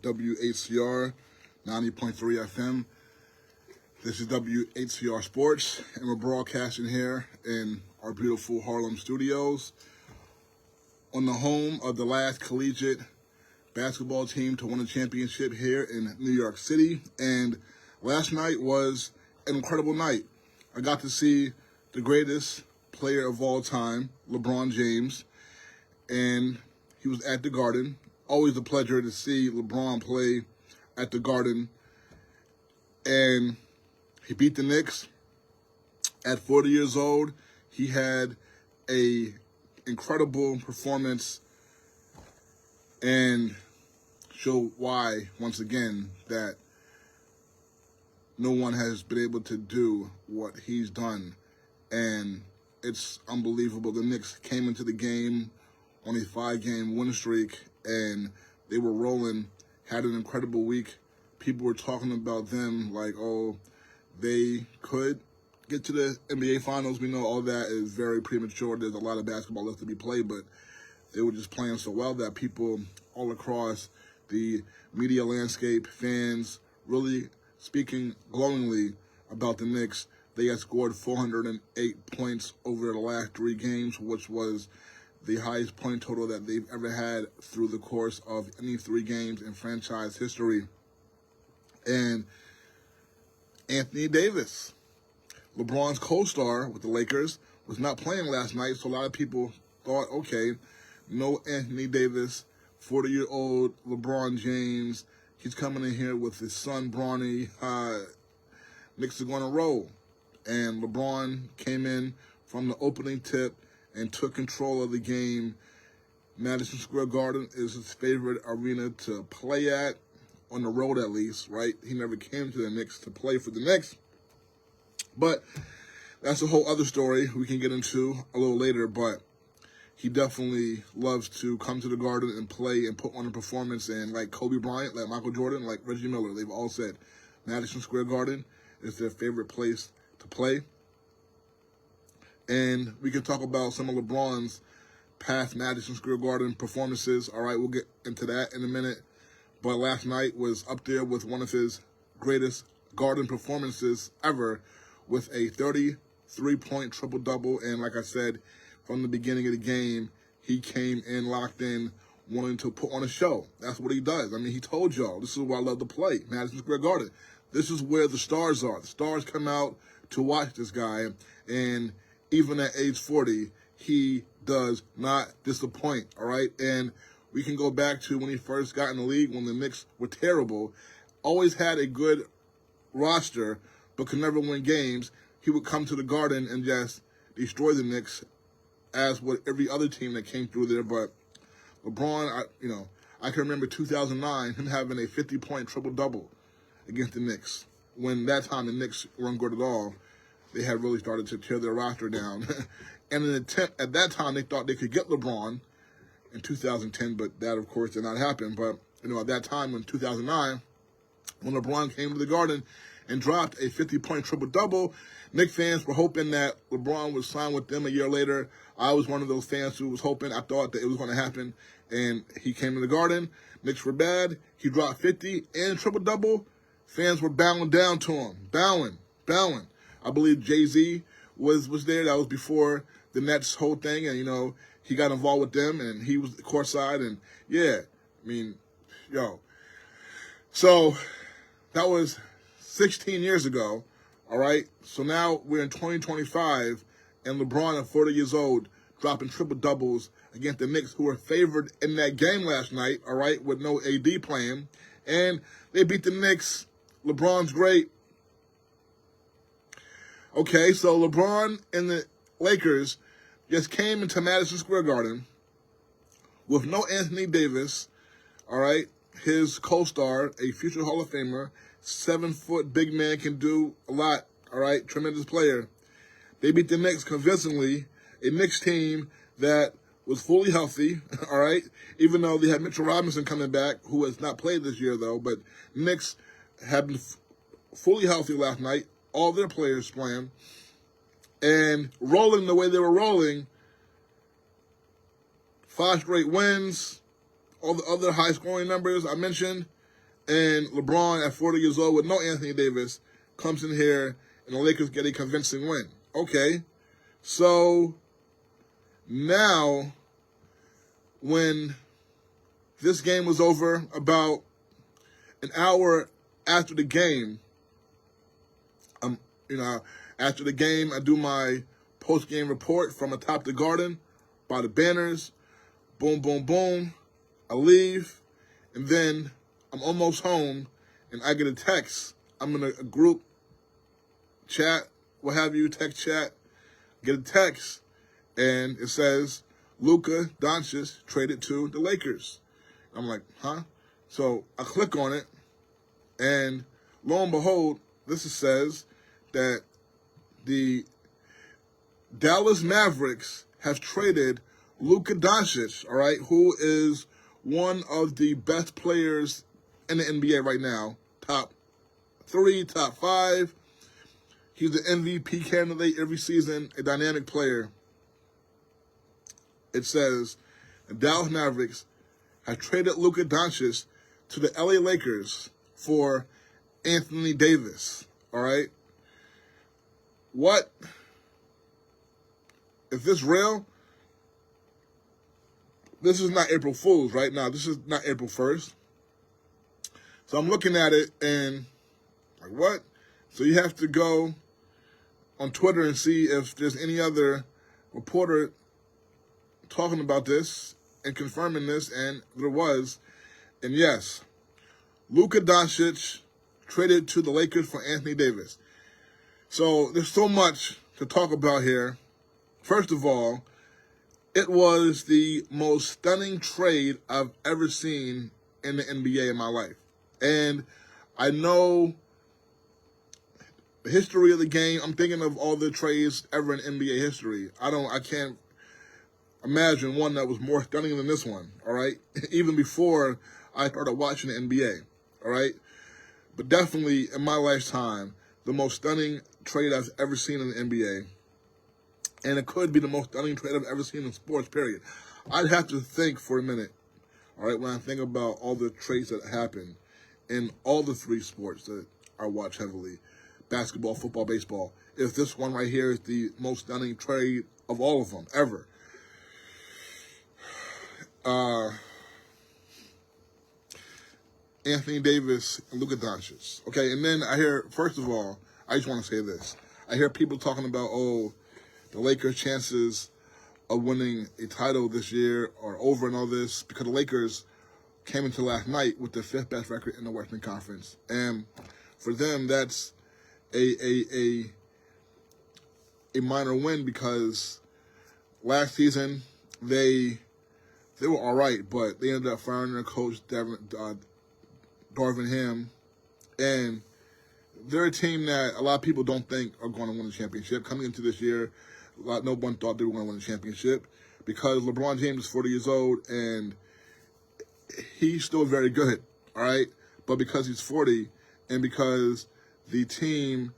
WHCR 90.3 FM. This is WHCR Sports, and we're broadcasting here in our beautiful Harlem studios on the home of the last collegiate basketball team to win a championship here in New York City. And last night was an incredible night. I got to see the greatest player of all time, LeBron James, and he was at the Garden. Always a pleasure to see LeBron play at the Garden. And he beat the Knicks at 40 years old. He had an incredible performance and showed why, once again, that no one has been able to do what he's done. And it's unbelievable. The Knicks came into the game on a 5-game win streak, and they were rolling, had an incredible week. People were talking about them like, oh, they could get to the NBA Finals. We know all that is very premature. There's a lot of basketball left to be played, but they were just playing so well that people all across the media landscape, fans, really speaking glowingly about the Knicks. They had scored 408 points over the last 3 games, which was the highest point total that they've ever had through the course of any 3 games in franchise history. And Anthony Davis, LeBron's co-star with the Lakers, was not playing last night, so a lot of people thought, okay, no Anthony Davis, 40-year-old LeBron James, he's coming in here with his son, Bronny, Knicks are going to roll. And LeBron came in from the opening tip and took control of the game. Madison Square Garden is his favorite arena to play at, on the road at least, right? He never came to the Knicks to play for the Knicks. But that's a whole other story we can get into a little later, but he definitely loves to come to the Garden and play and put on a performance. And like Kobe Bryant, like Michael Jordan, like Reggie Miller, they've all said Madison Square Garden is their favorite place to play. And we can talk about some of LeBron's past Madison Square Garden performances. All right, we'll get into that in a minute. But last night was up there with one of his greatest Garden performances ever, with a 33-point triple-double. And like I said, from the beginning of the game, he came in locked in, wanting to put on a show. That's what he does. I mean, he told y'all, this is where I love to play, Madison Square Garden. This is where the stars are. The stars come out to watch this guy. And even at age 40, he does not disappoint, all right? And we can go back to when he first got in the league, when the Knicks were terrible, always had a good roster, but could never win games. He would come to the Garden and just destroy the Knicks, as with every other team that came through there. But LeBron, I can remember 2009, him having a 50-point triple-double against the Knicks. When that time the Knicks weren't good at all, they had really started to tear their roster down. And an attempt, at that time, they thought they could get LeBron in 2010, but that, of course, did not happen. But, at that time, in 2009, when LeBron came to the Garden and dropped a 50-point triple-double, Knicks fans were hoping that LeBron would sign with them a year later. I was one of those fans who was hoping. I thought that it was going to happen. And he came to the Garden. Knicks were bad. He dropped 50 and triple-double. Fans were bowing down to him. Bowing. I believe Jay-Z was there. That was before the Nets whole thing. And, he got involved with them, and he was courtside. And, yeah, So that was 16 years ago, all right? So now we're in 2025, and LeBron at 40 years old dropping triple-doubles against the Knicks, who were favored in that game last night, all right, with no AD playing. And they beat the Knicks. LeBron's great. Okay, so LeBron and the Lakers just came into Madison Square Garden with no Anthony Davis, all right, his co-star, a future Hall of Famer, 7-foot big man, can do a lot, all right, tremendous player. They beat the Knicks convincingly, a Knicks team that was fully healthy, all right, even though they had Mitchell Robinson coming back, who has not played this year, though, but Knicks had been fully healthy last night, all their players playing, and rolling the way they were rolling. 5 straight wins, all the other high-scoring numbers I mentioned. And LeBron, at 40 years old with no Anthony Davis, comes in here and the Lakers get a convincing win. Okay, so now when this game was over, about an hour after the game, after the game, I do my post-game report from atop the garden by the banners. Boom, boom, boom. I leave, and then I'm almost home, and I get a text. I'm in a group chat, what have you, text chat. Get a text, and it says, Luka Doncic traded to the Lakers. I'm like, huh? So I click on it, and lo and behold, says that the Dallas Mavericks have traded Luka Doncic, all right, who is one of the best players in the NBA right now, top 3, top 5. He's an MVP candidate every season, a dynamic player. It says the Dallas Mavericks have traded Luka Doncic to the LA Lakers for Anthony Davis, all right? What? Is this real? This is not April Fool's right now. This is not April 1st. So I'm looking at it and like, what? So you have to go on Twitter and see if there's any other reporter talking about this and confirming this, and there was. And yes, Luka Doncic traded to the Lakers for Anthony Davis. So there's so much to talk about here. First of all, it was the most stunning trade I've ever seen in the NBA in my life. And I know the history of the game. I'm thinking of all the trades ever in NBA history. I can't imagine one that was more stunning than this one, all right? Even before I started watching the NBA, all right? But definitely in my lifetime, the most stunning trade I've ever seen in the NBA. And it could be the most stunning trade I've ever seen in sports, period. I'd have to think for a minute, all right, when I think about all the trades that happened in all the 3 sports that I watch heavily, basketball, football, baseball, if this one right here is the most stunning trade of all of them, ever. Anthony Davis and Luka Doncic. Okay, and then I hear, first of all, I just want to say this. I hear people talking about, the Lakers' chances of winning a title this year are over and all this, because the Lakers came into last night with the 5th best record in the Western Conference. And for them, that's a minor win, because last season they were all right, but they ended up firing their coach, Darvin Ham, and they're a team that a lot of people don't think are going to win the championship. Coming into this year, no one thought they were going to win the championship, because LeBron James is 40 years old, and he's still very good, all right? But because he's 40, and because the team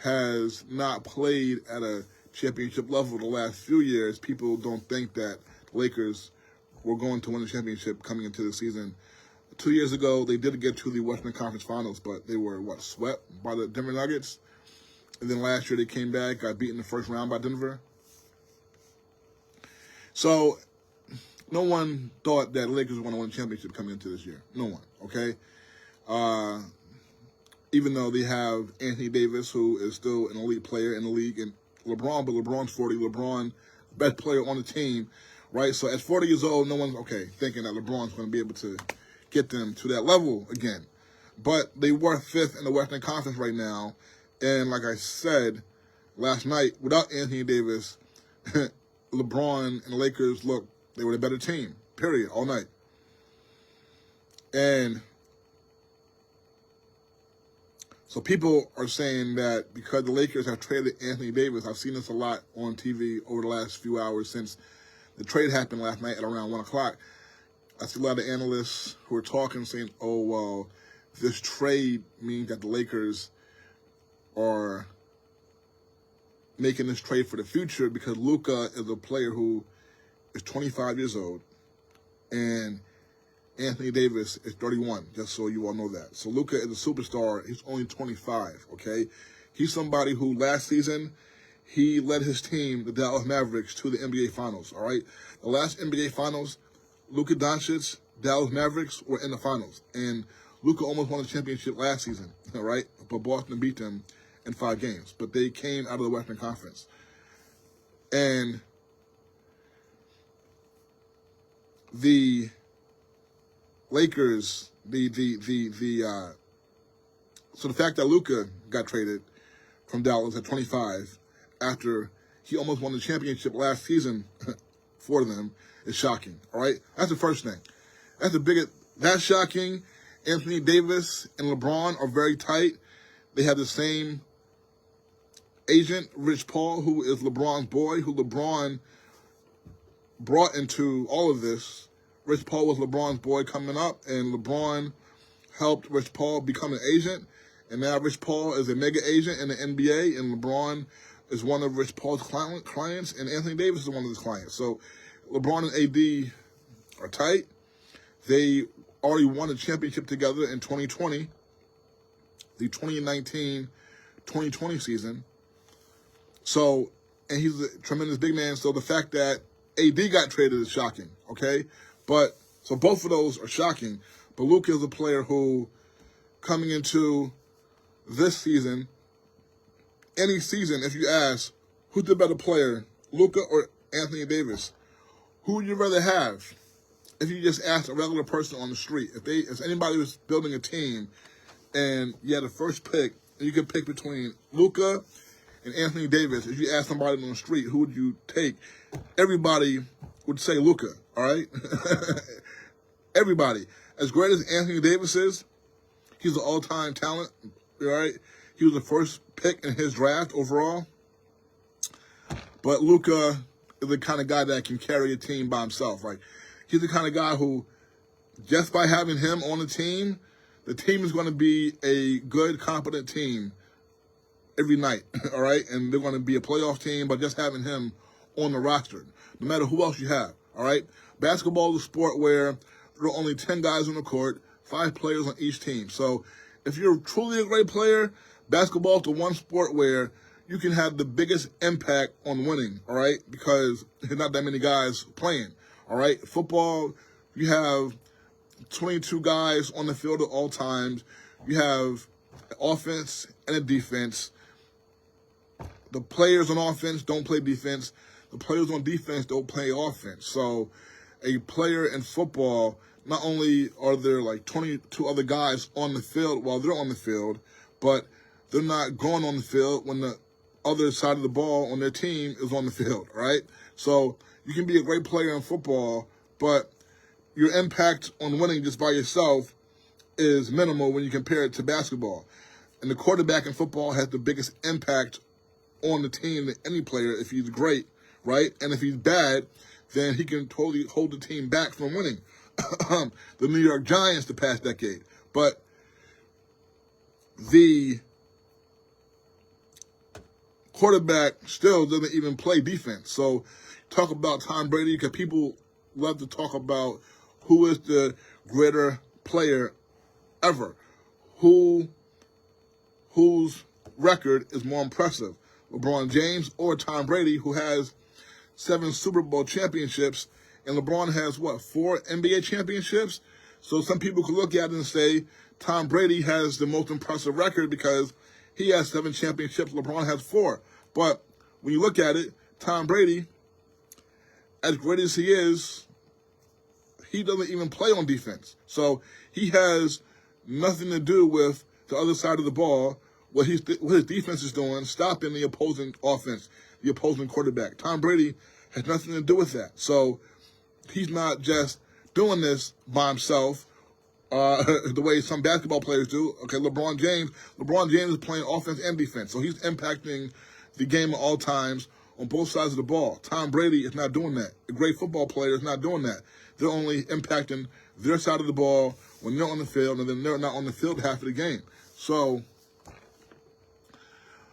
has not played at a championship level the last few years, people don't think that the Lakers were going to win the championship coming into the season. 2 years ago, they did get to the Western Conference Finals, but they were, swept by the Denver Nuggets. And then last year they came back, got beaten in the first round by Denver. So no one thought that the Lakers were going to win the championship coming into this year. No one, okay? Even though they have Anthony Davis, who is still an elite player in the league, and LeBron, but LeBron's 40. LeBron, best player on the team, right? So at 40 years old, no one's, thinking that LeBron's going to be able to get them to that level again. But they were 5th in the Western Conference right now. And like I said last night, without Anthony Davis, LeBron and the Lakers, they were the better team, period, all night. And so people are saying that because the Lakers have traded Anthony Davis, I've seen this a lot on TV over the last few hours since the trade happened last night at around 1 o'clock. I see a lot of analysts who are talking, saying, this trade means that the Lakers are making this trade for the future, because Luka is a player who is 25 years old, and Anthony Davis is 31, just so you all know that. So Luka is a superstar. He's only 25, okay? He's somebody who last season, he led his team, the Dallas Mavericks, to the NBA Finals, all right? The last NBA Finals, Luka Doncic, Dallas Mavericks were in the finals. And Luka almost won the championship last season, all right? But Boston beat them in 5 games. But they came out of the Western Conference. And the Lakers, so the fact that Luka got traded from Dallas at 25 after he almost won the championship last season for them is shocking, all right? That's the first thing. That's shocking. Anthony Davis and LeBron are very tight. They have the same agent, Rich Paul, who is LeBron's boy, who LeBron brought into all of this. Rich Paul was LeBron's boy coming up, and LeBron helped Rich Paul become an agent. And now Rich Paul is a mega agent in the NBA, and LeBron is one of Rich Paul's clients, and Anthony Davis is one of his clients. So LeBron and AD are tight. They already won a championship together in 2020, the 2019-2020 season. So, and he's a tremendous big man. So the fact that AD got traded is shocking, okay? But, so both of those are shocking. But Luka is a player who, coming into this season, any season, if you ask, who's the better player, Luka or Anthony Davis, who would you rather have? If you just ask a regular person on the street, if anybody was building a team and you had the first pick, and you could pick between Luka and Anthony Davis, if you ask somebody on the street, who would you take? Everybody would say Luka, all right? Everybody. As great as Anthony Davis is, he's an all-time talent, all right? He was the first pick in his draft overall. But Luka is the kind of guy that can carry a team by himself. Like, he's the kind of guy who, just by having him on the team is going to be a good, competent team every night, all right? And they're going to be a playoff team by just having him on the roster, no matter who else you have, all right? Basketball is a sport where there are only 10 guys on the court, 5 players on each team. So if you're truly a great player, basketball is the one sport where you can have the biggest impact on winning, all right? Because there's not that many guys playing, all right? Football, you have 22 guys on the field at all times. You have an offense and a defense. The players on offense don't play defense. The players on defense don't play offense. So a player in football, not only are there like 22 other guys on the field while they're on the field, but they're not going on the field when the other side of the ball on their team is on the field, right? So you can be a great player in football, but your impact on winning just by yourself is minimal when you compare it to basketball. And the quarterback in football has the biggest impact on the team than any player if he's great, right? And if he's bad, then he can totally hold the team back from winning. The New York Giants the past decade. But the quarterback still doesn't even play defense. So talk about Tom Brady, because people love to talk about who is the greater player ever, whose record is more impressive, LeBron James or Tom Brady, who has 7 Super Bowl championships, and LeBron has, 4 NBA championships? So some people could look at it and say Tom Brady has the most impressive record because he has 7 championships, LeBron has 4. But when you look at it, Tom Brady, as great as he is, he doesn't even play on defense. So he has nothing to do with the other side of the ball, what his defense is doing, stopping the opposing offense, the opposing quarterback. Tom Brady has nothing to do with that. So he's not just doing this by himself the way some basketball players do. Okay, LeBron James is playing offense and defense. So he's impacting the game at all times on both sides of the ball. Tom Brady is not doing that. A great football player is not doing that. They're only impacting their side of the ball when they're on the field, and then they're not on the field half of the game. So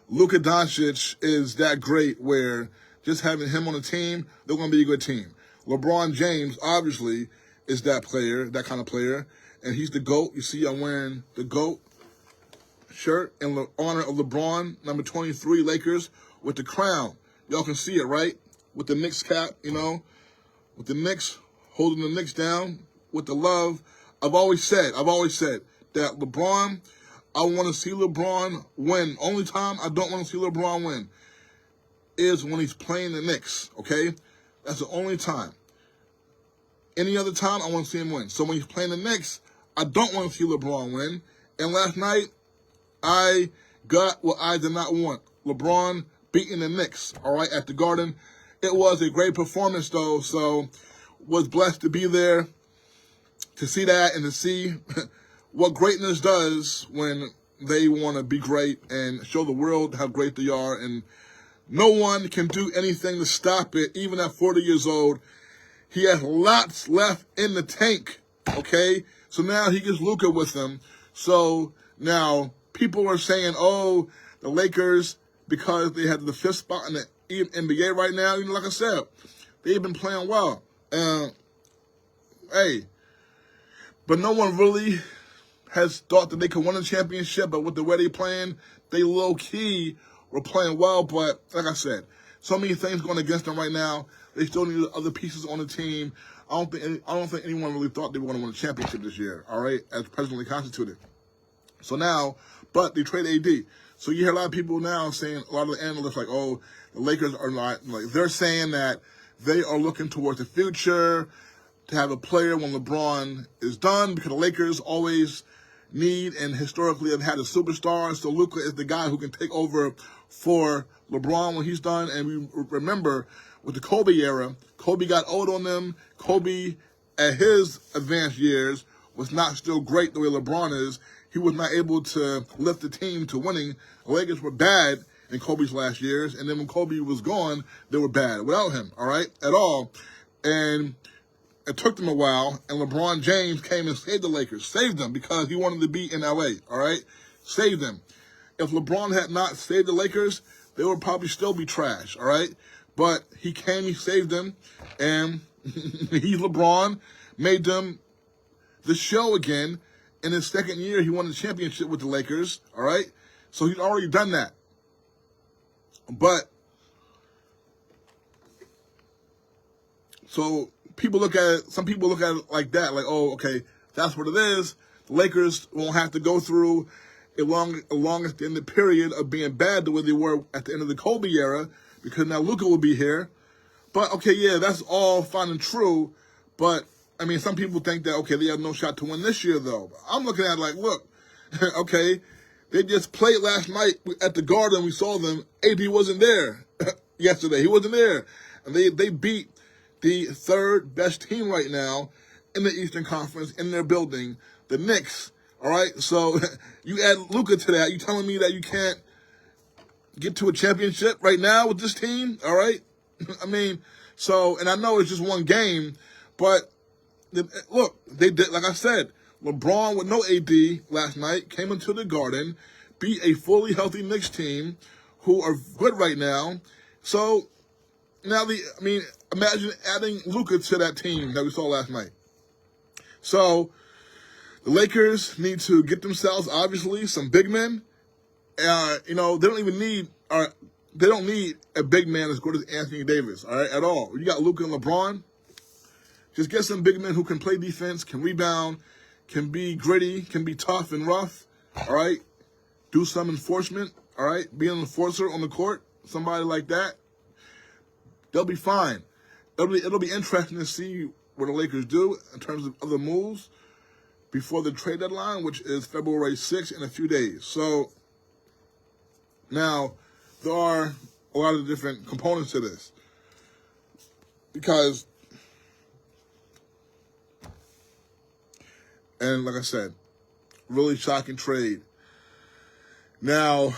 Luka Doncic is that great where just having him on the team, they're going to be a good team. LeBron James, obviously, is that player, that kind of player. And he's the GOAT. You see I'm wearing the GOAT shirt in honor of LeBron, number 23, Lakers, with the crown. Y'all can see it, right? With the Knicks cap, you know, with the Knicks, holding the Knicks down, with the love. I've always said that LeBron, I want to see LeBron win. Only time I don't want to see LeBron win is when he's playing the Knicks, okay? That's the only time. Any other time, I want to see him win. So when he's playing the Knicks, I don't want to see LeBron win. And last night, I got what I did not want. LeBron beating the Knicks, all right, at the Garden. It was a great performance, though, so was blessed to be there to see that and to see what greatness does when they want to be great and show the world how great they are. And no one can do anything to stop it, even at 40 years old. He has lots left in the tank, okay? So now he gets Luka with him. So now people are saying, oh, the Lakers, because they have the 5th spot in the NBA right now, you know, like I said, they've been playing well. Hey, but no one really has thought that they could win a championship, but with the way they're playing, they low-key were playing well. But like I said, so many things going against them right now. They still need other pieces on the team. I don't think anyone really thought they were going to win a championship this year, all right, as presently constituted. So now, but they trade AD. So you hear a lot of people now saying, a lot of the analysts like, oh, the Lakers are not, like, they're saying that they are looking towards the future to have a player when LeBron is done, because the Lakers always need and historically have had a superstar. So Luka is the guy who can take over for LeBron when he's done. And we remember with the Kobe era, Kobe got old on them. Kobe, at his advanced years, was not still great the way LeBron is. He was not able to lift the team to winning. The Lakers were bad in Kobe's last years, and then when Kobe was gone, they were bad without him, all right, at all. And it took them a while, and LeBron James came and saved the Lakers, saved them because he wanted to be in L.A., all right, saved them. If LeBron had not saved the Lakers, they would probably still be trash, all right? But he came, he saved them, and he's LeBron, made them the show again. In his second year, he won the championship with the Lakers, all right? So he's already done that. But, so people look at it, some people look at it like that, like, oh, okay, that's what it is. The Lakers won't have to go through a long extended period of being bad the way they were at the end of the Kobe era, because now Luka will be here. But, okay, yeah, that's all fine and true, but I mean, some people think that, okay, they have no shot to win this year, though. I'm looking at it like, look, okay, they just played last night at the Garden. We saw them. AD wasn't there yesterday. He wasn't there. And they beat the 3rd best team right now in the Eastern Conference in their building, the Knicks, all right? So you add Luka to that. You telling me that you can't get to a championship right now with this team, all right? I mean, so, and I know it's just one game, but look, they did, like I said, LeBron with no AD last night came into the Garden, beat a fully healthy Knicks team who are good right now. So now imagine adding Luka to that team that we saw last night. So the Lakers need to get themselves, obviously, some big men. They don't need a big man as good as Anthony Davis, all right, at all. You got Luka and LeBron. Just get some big men who can play defense, can rebound, can be gritty, can be tough and rough, all right? Do some enforcement, all right? Be an enforcer on the court, somebody like that. They'll be fine. It'll be interesting to see what the Lakers do in terms of other moves before the trade deadline, which is February 6th in a few days. So now there are a lot of different components to this because, and like I said, really shocking trade. Now,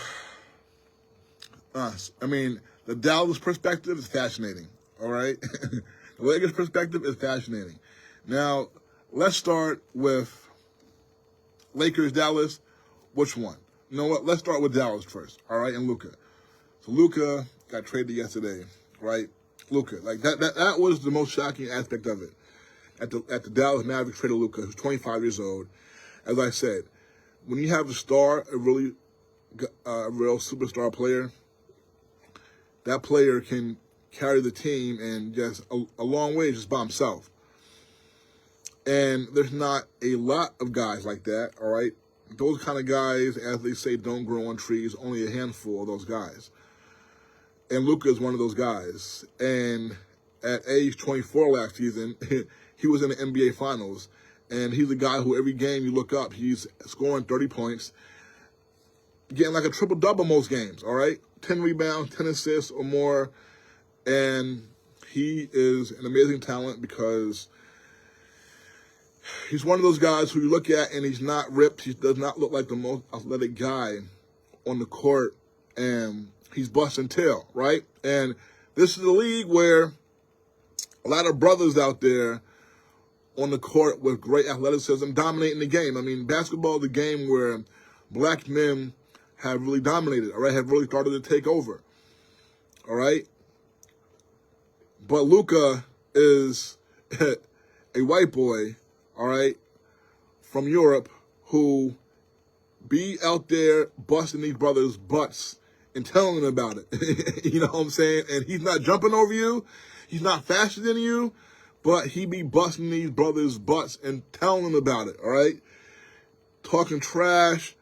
the Dallas perspective is fascinating, all right? The Lakers perspective is fascinating. Now, let's start with Lakers, Dallas. Which one? You know what? Let's start with Dallas first, all right, and Luka. So Luka got traded yesterday, right? Luka, like that was the most shocking aspect of it. at the Dallas Mavericks traded Luka, who's 25 years old. As I said, when you have a star, a real superstar player, that player can carry the team and just a long way just by himself. And there's not a lot of guys like that, all right? Those kind of guys, as they say, don't grow on trees, only a handful of those guys. And Luka is one of those guys. And at age 24 last season, he was in the NBA Finals. And he's a guy who every game you look up, he's scoring 30 points, getting like a triple-double most games, all right? 10 rebounds, 10 assists or more. And he is an amazing talent because he's one of those guys who you look at and he's not ripped. He does not look like the most athletic guy on the court, and he's busting tail, right? And this is a league where a lot of brothers out there on the court with great athleticism dominating the game. I mean, basketball is a game where black men have really dominated, all right, have really started to take over, all right? But Luka is a white boy, all right, from Europe who be out there busting these brothers' butts and telling them about it. You know what I'm saying? And he's not jumping over you. He's not faster than you, but he be busting these brothers' butts and telling them about it, all right? Talking trash.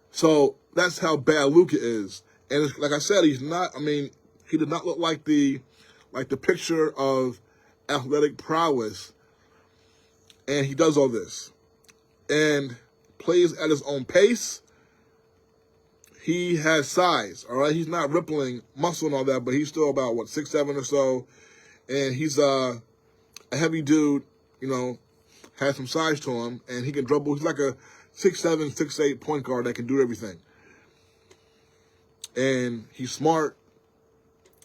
So that's how bad Luka is. And it's, like I said, he's not, I mean, he did not look like the picture of athletic prowess. And he does all this. And plays at his own pace. He has size, all right? He's not rippling muscle and all that, but he's still about, 6'7" or so. And he's a heavy dude, you know, has some size to him, and he can dribble. He's like a 6'7", 6'8" point guard that can do everything. And he's smart,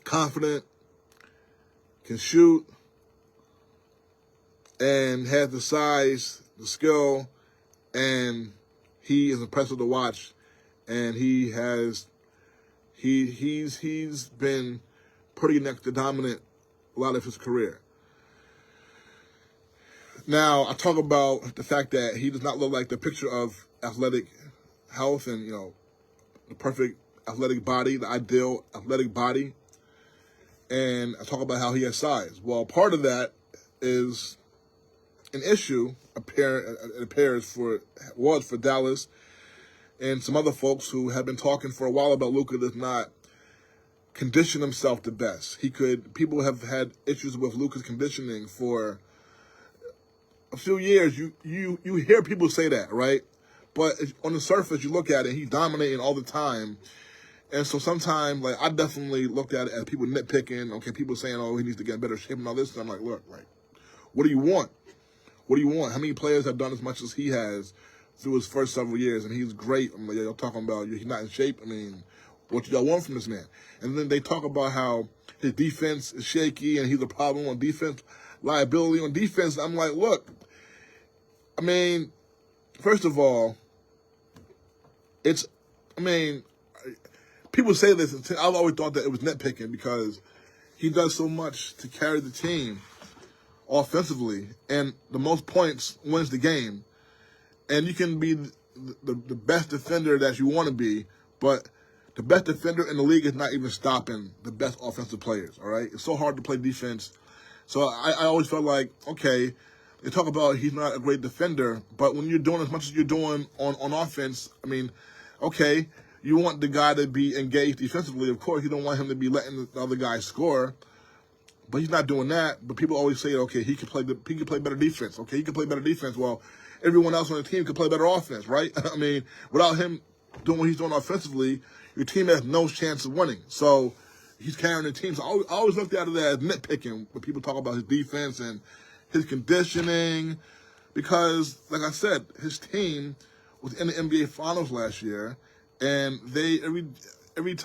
confident, can shoot, and has the size, the skill, and he is impressive to watch. And he's been pretty next to dominant a lot of his career. Now, I talk about the fact that he does not look like the picture of athletic health and, you know, the perfect athletic body, the ideal athletic body. And I talk about how he has size. Well, part of that is an issue, it appears, was for Dallas and some other folks who have been talking for a while about Luka does not condition himself the best. People have had issues with Luka's conditioning for a few years. You hear people say that, right? But on the surface, you look at it, he's dominating all the time. And so sometimes, like, I definitely looked at it as people nitpicking, okay, people saying, oh, he needs to get in better shape and all this. And I'm like, look, like, what do you want? What do you want? How many players have done as much as he has through his first several years? And he's great. I'm like, y'all talking about he's not in shape. I mean, what do y'all want from this man? And then they talk about how his defense is shaky and he's a problem on defense, liability on defense. I'm like, look, I mean, first of all, people say this. I've always thought that it was nitpicking because he does so much to carry the team offensively, and the most points wins the game. And you can be the best defender that you want to be, but the best defender in the league is not even stopping the best offensive players, all right? It's so hard to play defense. So I always felt like, okay, they talk about he's not a great defender, but when you're doing as much as you're doing on offense, I mean, okay, you want the guy to be engaged defensively. Of course, you don't want him to be letting the other guy score, but he's not doing that. But people always say, okay, he can play better defense. Okay, he can play better defense. Well, everyone else on the team can play better offense, right? I mean, without him doing what he's doing offensively, your team has no chance of winning. So he's carrying the team. So I always looked at it as nitpicking when people talk about his defense and his conditioning, because, like I said, his team was in the NBA Finals last year, and they every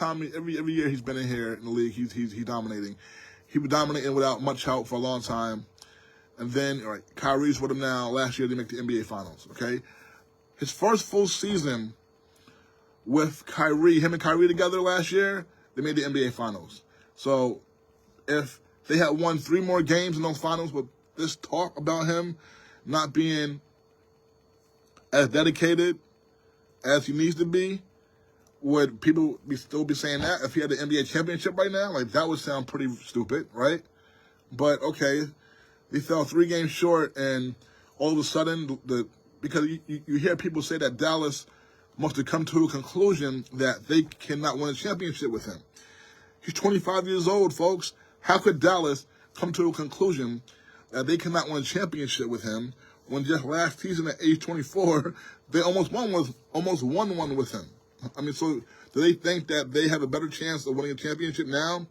year he's been in here in the league, he's dominating. He was dominating without much help for a long time. And then, all right, Kyrie's with him now. Last year, they make the NBA Finals, okay? His first full season with Kyrie, him and Kyrie together last year, they made the NBA Finals. So if they had won 3 more games in those finals with this talk about him not being as dedicated as he needs to be, would people still be saying that if he had the NBA championship right now? Like, that would sound pretty stupid, right? But, okay, they fell 3 games short, and all of a sudden, because you hear people say that Dallas must have come to a conclusion that they cannot win a championship with him. He's 25 years old, folks. How could Dallas come to a conclusion that they cannot win a championship with him when just last season at age 24, they almost won one with him? I mean, so do they think that they have a better chance of winning a championship now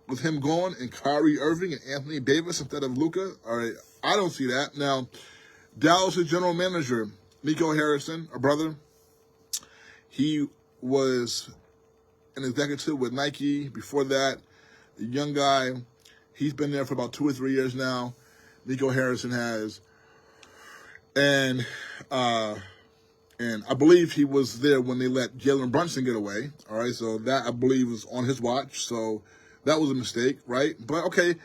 with him going and Kyrie Irving and Anthony Davis instead of Luka? All right, I don't see that. Now, Dallas' general manager, Nico Harrison, a brother, he was an executive with Nike. Before that, a young guy. He's been there for about 2 or 3 years now. Nico Harrison has. And I believe he was there when they let Jalen Brunson get away. All right, so that, I believe, was on his watch. So that was a mistake, right? But, okay,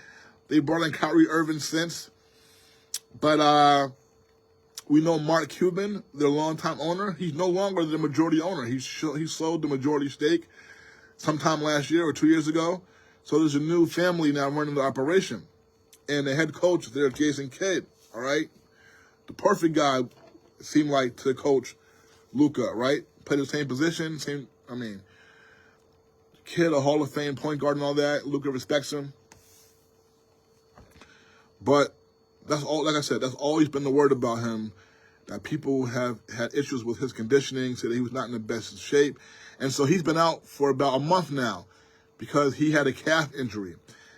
they brought in Kyrie Irving since. But we know Mark Cuban, their longtime owner, he's no longer the majority owner. He sold the majority stake sometime last year or 2 years ago. So there's a new family now running the operation. And the head coach there, Jason Kidd, all right? The perfect guy, seemed like, to coach Luka, right? Played the same position, Kidd, a Hall of Fame point guard and all that. Luka respects him. But that's all, like I said, that's always been the word about him, that people have had issues with his conditioning, said that he was not in the best shape. And so he's been out for about a month now because he had a calf injury.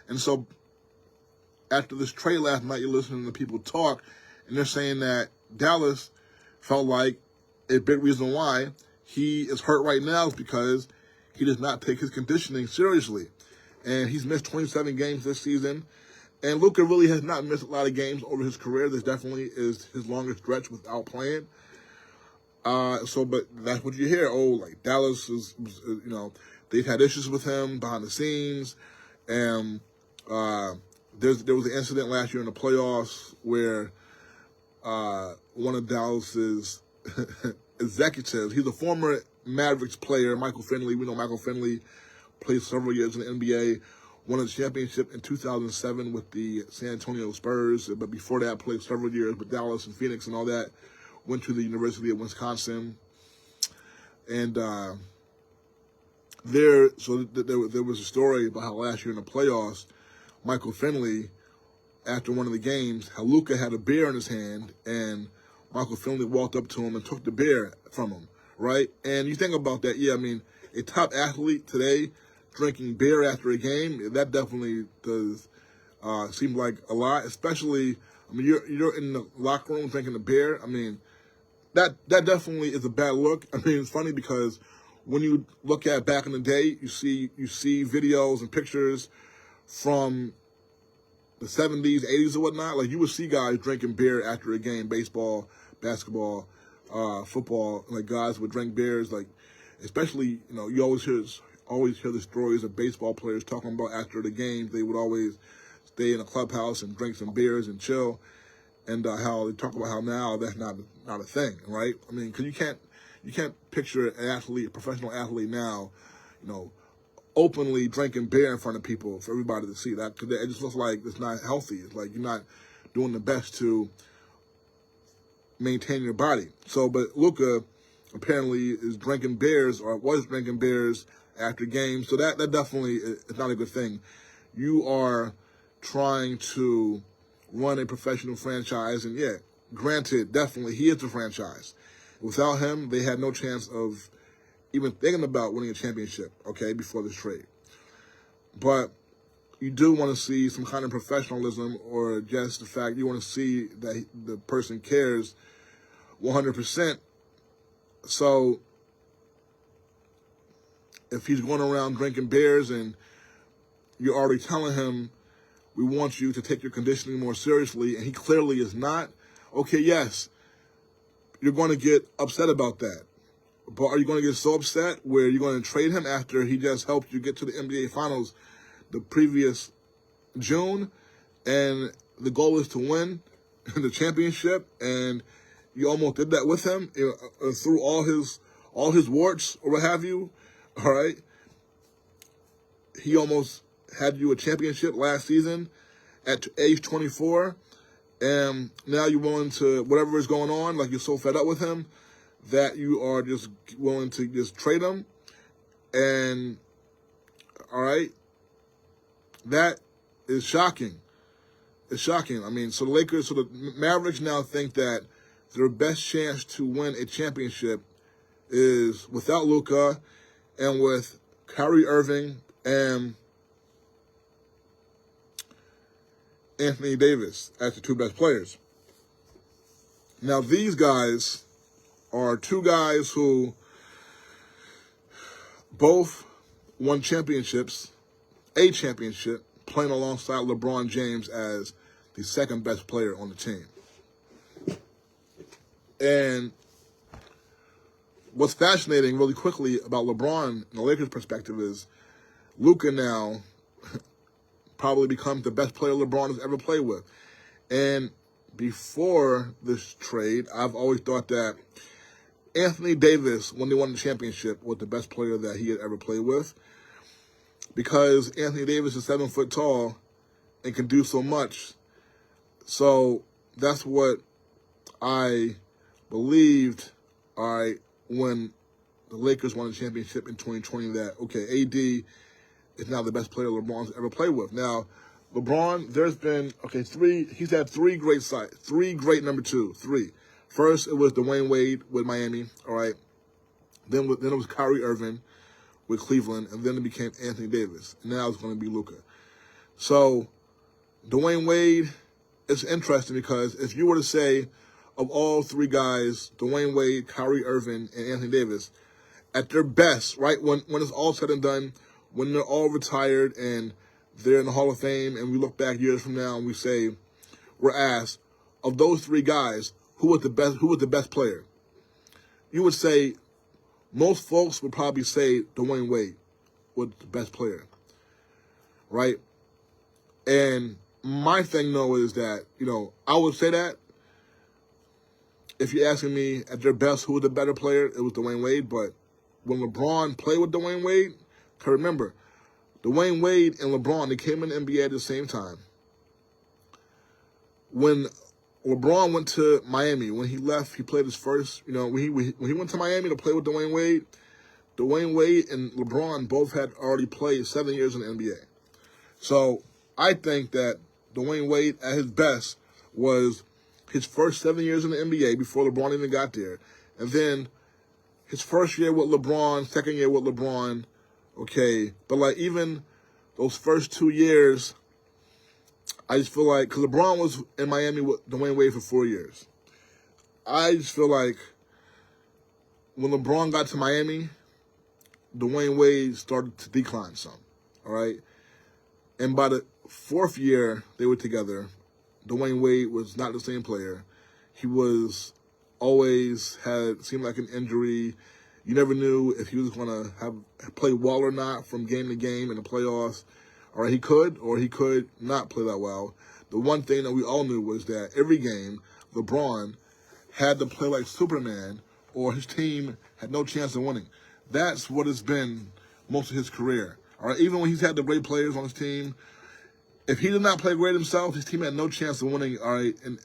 And so after this trade last night, you're listening to people talk, and they're saying that Dallas felt like a big reason why he is hurt right now is because he does not take his conditioning seriously. And he's missed 27 games this season. And Luka really has not missed a lot of games over his career. This definitely is his longest stretch without playing. But that's what you hear. Oh, like Dallas is, they've had issues with him behind the scenes. And there was an incident last year in the playoffs where one of Dallas's executives, he's a former Mavericks player, Michael Finley. We know Michael Finley played several years in the NBA, won a championship in 2007 with the San Antonio Spurs, but before that played several years with Dallas and Phoenix and all that. Went to the University of Wisconsin. And there was a story about how last year in the playoffs, Michael Finley, after one of the games, how Luka had a beer in his hand, and Michael Finley walked up to him and took the beer from him, right? And you think about that, a top athlete today drinking beer after a game, that definitely does seem like a lot, especially, you're in the locker room drinking a beer. That definitely is a bad look. It's funny because when you look at back in the day, you see videos and pictures from the 70s, 80s, or whatnot. Like, you would see guys drinking beer after a game, baseball, basketball, football. Like, guys would drink beers. Like, especially, you always hear the stories of baseball players talking about after the games, they would always stay in a clubhouse and drink some beers and chill. And how they talk about how now that's not a thing, right? Because you can't picture an athlete, a professional athlete now, openly drinking beer in front of people for everybody to see. That, cause it just looks like it's not healthy. It's like you're not doing the best to maintain your body. So, but Luka apparently is drinking beers, or was drinking beers after games. So that definitely is not a good thing. You are trying to run a professional franchise, and granted, definitely he is the franchise. Without him, they had no chance of even thinking about winning a championship, okay, before this trade. But you do want to see some kind of professionalism, or just the fact you want to see that the person cares 100%. So if he's going around drinking beers and you're already telling him, we want you to take your conditioning more seriously, and he clearly is not, okay, yes, you're going to get upset about that. But are you going to get so upset where you're going to trade him after he just helped you get to the NBA Finals the previous June, and the goal is to win the championship, and you almost did that with him, through all his warts or what have you. All right, he almost had you a championship last season at age 24, and now you're willing to, whatever is going on, like you're so fed up with him that you are just willing to just trade him. And all right, that is shocking. It's shocking. I mean, so the Mavericks now think that their best chance to win a championship is without Luka and with Kyrie Irving and Anthony Davis as the two best players. Now, these guys are two guys who both won championships, a championship, playing alongside LeBron James as the second best player on the team. And what's fascinating really quickly about LeBron and the Lakers' perspective is Luka now probably becomes the best player LeBron has ever played with. And before this trade, I've always thought that Anthony Davis, when they won the championship, was the best player that he had ever played with, because Anthony Davis is 7 foot tall and can do so much. So that's what I believed, all right, when the Lakers won the championship in 2020, that, okay, AD is now the best player LeBron's ever played with. Now, LeBron, there's been, he's had three great number two. First, it was Dwayne Wade with Miami, all right. Then it was Kyrie Irving with Cleveland, and then it became Anthony Davis. And now it's going to be Luka. So, Dwayne Wade, it's interesting because if you were to say, of all three guys, Dwayne Wade, Kyrie Irving, and Anthony Davis, at their best, right, when it's all said and done, when they're all retired and they're in the Hall of Fame, and we look back years from now and we say, we're asked, of those three guys, who was the best player? You would say, most folks would probably say Dwayne Wade was the best player, right? And my thing, though, is that, I would say that. If you're asking me at their best who was the better player, it was Dwayne Wade. But when LeBron played with Dwayne Wade, remember, Dwayne Wade and LeBron, they came in the NBA at the same time. When LeBron went to Miami, when he left, he played his first, when he went to Miami to play with Dwayne Wade and LeBron both had already played 7 years in the NBA. So I think that Dwayne Wade at his best was his first 7 years in the NBA before LeBron even got there. And then his first year with LeBron, second year with LeBron, okay. But, even those first 2 years, I just feel like, because LeBron was in Miami with Dwayne Wade for 4 years. I just feel like when LeBron got to Miami, Dwayne Wade started to decline some, all right? And by the fourth year they were together, Dwayne Wade was not the same player. He was seemed like an injury. You never knew if he was going to play well or not from game to game in the playoffs. Or he could not play that well. The one thing that we all knew was that every game, LeBron had to play like Superman or his team had no chance of winning. That's what it's been most of his career. All right, even when he's had the great players on his team, if he did not play great himself, his team had no chance of winning, all right, in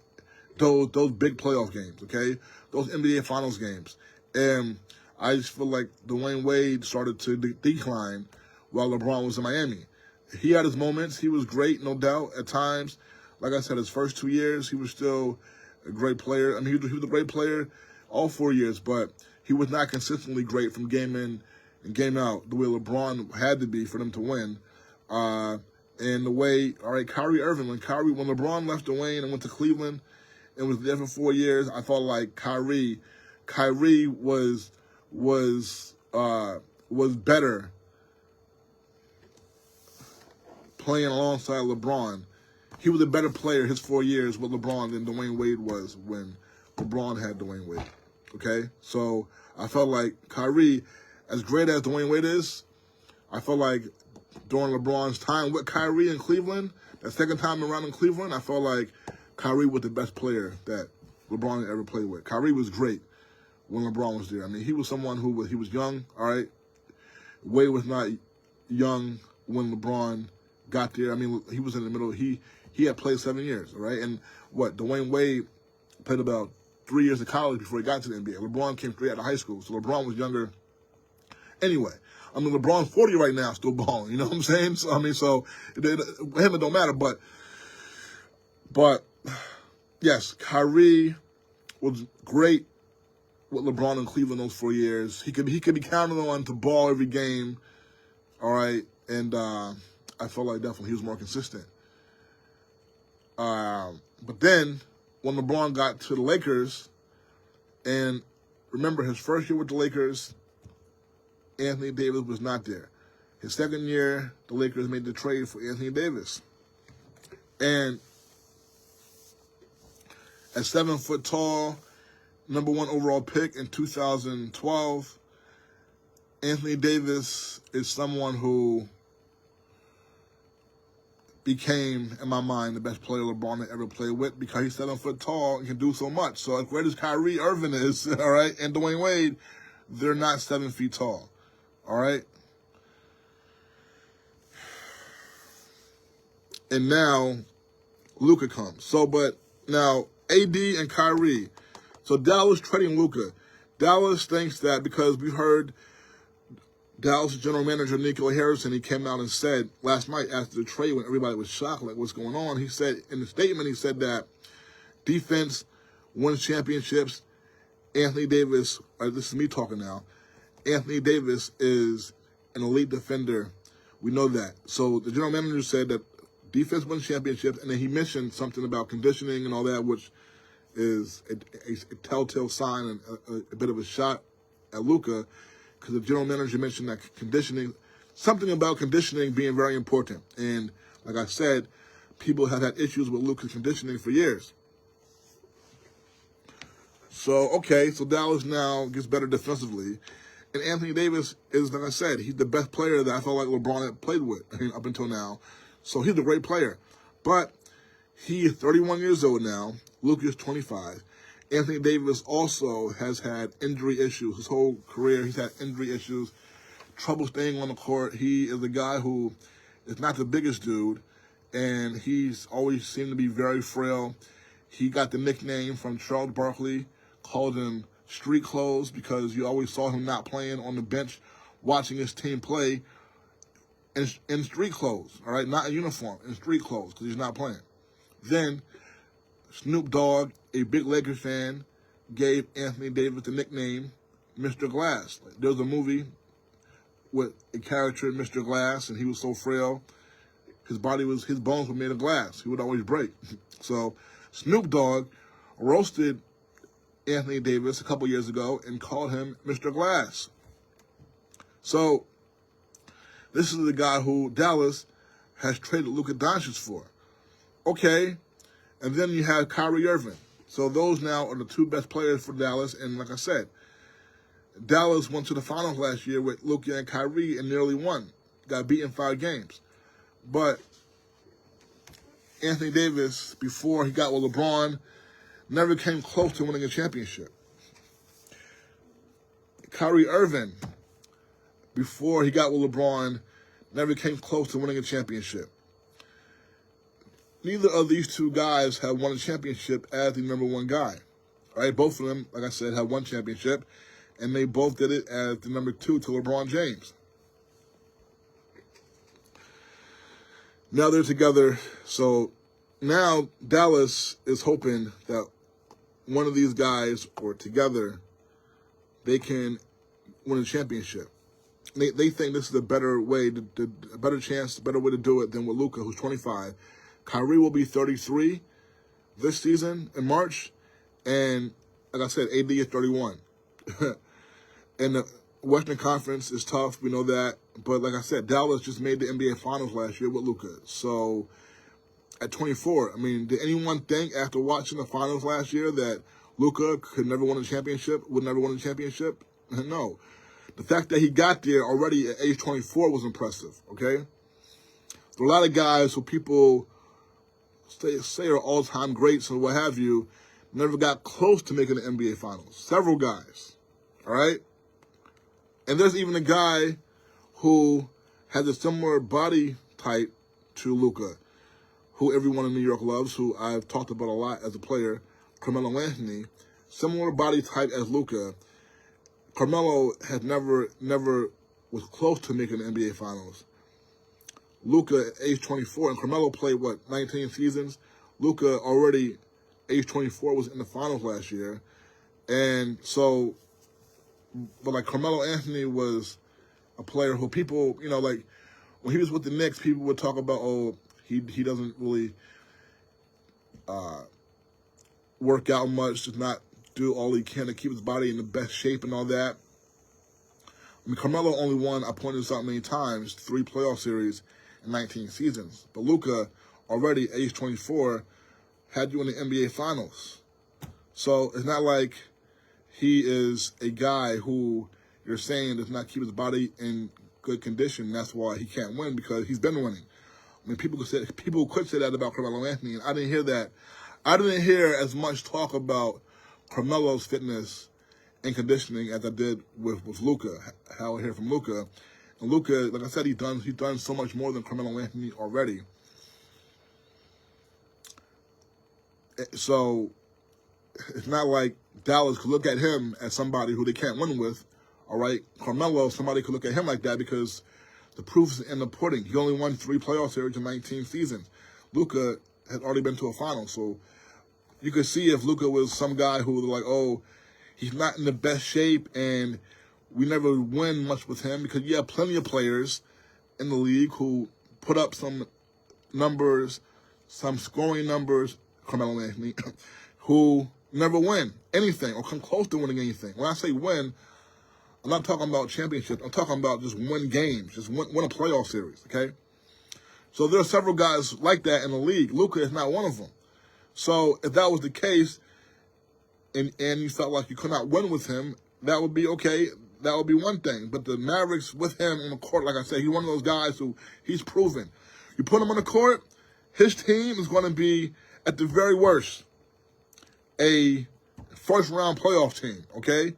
those big playoff games, okay? Those NBA Finals games. And I just feel like Dwayne Wade started to decline while LeBron was in Miami. He had his moments. He was great, no doubt, at times. Like I said, his first 2 years, he was still a great player. I mean, he was a great player all 4 years, but he was not consistently great from game in and game out the way LeBron had to be for them to win. And the way, all right, Kyrie Irving, when LeBron left Dwayne and went to Cleveland and was there for 4 years, I felt like Kyrie was better playing alongside LeBron. He was a better player his 4 years with LeBron than Dwayne Wade was when LeBron had Dwayne Wade. Okay? So I felt like Kyrie, as great as Dwayne Wade is, I felt like during LeBron's time with Kyrie in Cleveland, That second time around in Cleveland, I felt like Kyrie was the best player that LeBron had ever played with. Kyrie was great when LeBron was there. I mean, he was someone he was young, all right? Wade was not young when LeBron got there. I mean, he was in the middle. He had played 7 years, all right? And Dwayne Wade played about 3 years of college before he got to the NBA. LeBron came straight out of high school, so LeBron was younger. Anyway, I mean, LeBron's 40 right now, still balling. You know what I'm saying? So, I mean, him, it don't matter. But yes, Kyrie was great with LeBron in Cleveland those 4 years. He could be counted on to ball every game, all right? And I felt like definitely he was more consistent. But then when LeBron got to the Lakers, and remember his first year with the Lakers, Anthony Davis was not there. His second year, the Lakers made the trade for Anthony Davis. And at 7 foot tall, #1 overall pick in 2012, Anthony Davis is someone who became, in my mind, the best player LeBron had ever played with because he's 7 foot tall and can do so much. So as great as Kyrie Irving is, all right, and Dwayne Wade, they're not 7 feet tall, all right? And now Luka comes. But now AD and Kyrie. So Dallas trading Luka. Dallas thinks that because we heard Dallas general manager Nico Harrison, he came out and said last night after the trade when everybody was shocked, like what's going on, he said in the statement, he said that defense wins championships. Anthony Davis, this is me talking now, Anthony Davis is an elite defender. We know that. So the general manager said that defense wins championships, and then he mentioned something about conditioning and all that, which is a telltale sign and a bit of a shot at Luka, because the general manager mentioned that something about conditioning being very important. And like I said, people have had issues with Luka's conditioning for years. So Dallas now gets better defensively. And Anthony Davis is, like I said, he's the best player that I felt like LeBron had played with, up until now. So he's a great player. But he is 31 years old now. Luka is 25. Anthony Davis also has had injury issues. His whole career, he's had injury issues, trouble staying on the court. He is a guy who is not the biggest dude, and he's always seemed to be very frail. He got the nickname from Charles Barkley, called him street clothes, because you always saw him not playing on the bench, watching his team play in street clothes, all right? Not in uniform, in street clothes, because he's not playing. Then Snoop Dogg, a big Lakers fan, gave Anthony Davis the nickname Mr. Glass. There was a movie with a character, Mr. Glass, and he was so frail, his bones were made of glass. He would always break. So Snoop Dogg roasted Anthony Davis a couple years ago and called him Mr. Glass. So this is the guy who Dallas has traded Luka Doncic for. Okay, and then you have Kyrie Irving. So those now are the two best players for Dallas. And like I said, Dallas went to the finals last year with Luka and Kyrie and nearly won. Got beat in 5 games. But Anthony Davis, before he got with LeBron, never came close to winning a championship. Kyrie Irving, before he got with LeBron, never came close to winning a championship. Neither of these two guys have won a championship as the #1 guy. All right, both of them, like I said, have won championship, and they both did it as the #2 to LeBron James. Now they're together, so now Dallas is hoping that one of these guys, or together, they can win a championship. They think this is a better way, a better chance, a better way to do it than with Luka, who's 25. Kyrie will be 33 this season in March, and like I said, AD is 31. And the Western Conference is tough, we know that. But like I said, Dallas just made the NBA Finals last year with Luka. So at 24, I mean, did anyone think after watching the Finals last year that Luka could never win a championship, would never win a championship? No. The fact that he got there already at age 24 was impressive, okay? There are a lot of guys who people say are all-time greats or what have you, never got close to making the NBA Finals. Several guys, all right? And there's even a guy who has a similar body type to Luka, who everyone in New York loves, who I've talked about a lot as a player, Carmelo Anthony. Similar body type as Luka. Carmelo has never was close to making the NBA Finals. Luka, age 24, and Carmelo played, 19 seasons? Luka, already age 24, was in the finals last year. And so, but like Carmelo Anthony was a player who people, like when he was with the Knicks, people would talk about, oh, he doesn't really work out much, does not do all he can to keep his body in the best shape and all that. I mean, Carmelo only won, I pointed this out many times, 3 playoff series in 19 seasons. But Luka, already age 24, had you in the NBA Finals. So it's not like he is a guy who you're saying does not keep his body in good condition. That's why he can't win, because he's been winning. I mean, people could say that about Carmelo Anthony, and I didn't hear that. I didn't hear as much talk about Carmelo's fitness and conditioning as I did with Luka, how I hear from Luka. And Luka, like I said, he's done so much more than Carmelo Anthony already. So it's not like Dallas could look at him as somebody who they can't win with. All right, Carmelo, somebody could look at him like that because the proof's in the pudding. He only won 3 playoff series in 19 seasons. Luka has already been to a final, so you could see if Luka was some guy who was like, oh, he's not in the best shape and we never win much with him, because you have plenty of players in the league who put up some numbers, some scoring numbers, Carmelo Anthony, who never win anything or come close to winning anything. When I say win, I'm not talking about championships. I'm talking about just win games, just win a playoff series, okay? So there are several guys like that in the league. Luka is not one of them. So if that was the case and you felt like you could not win with him, that would be okay. That would be one thing. But the Mavericks with him on the court, like I said, he's one of those guys who he's proven. You put him on the court, his team is going to be, at the very worst, a first-round playoff team, okay?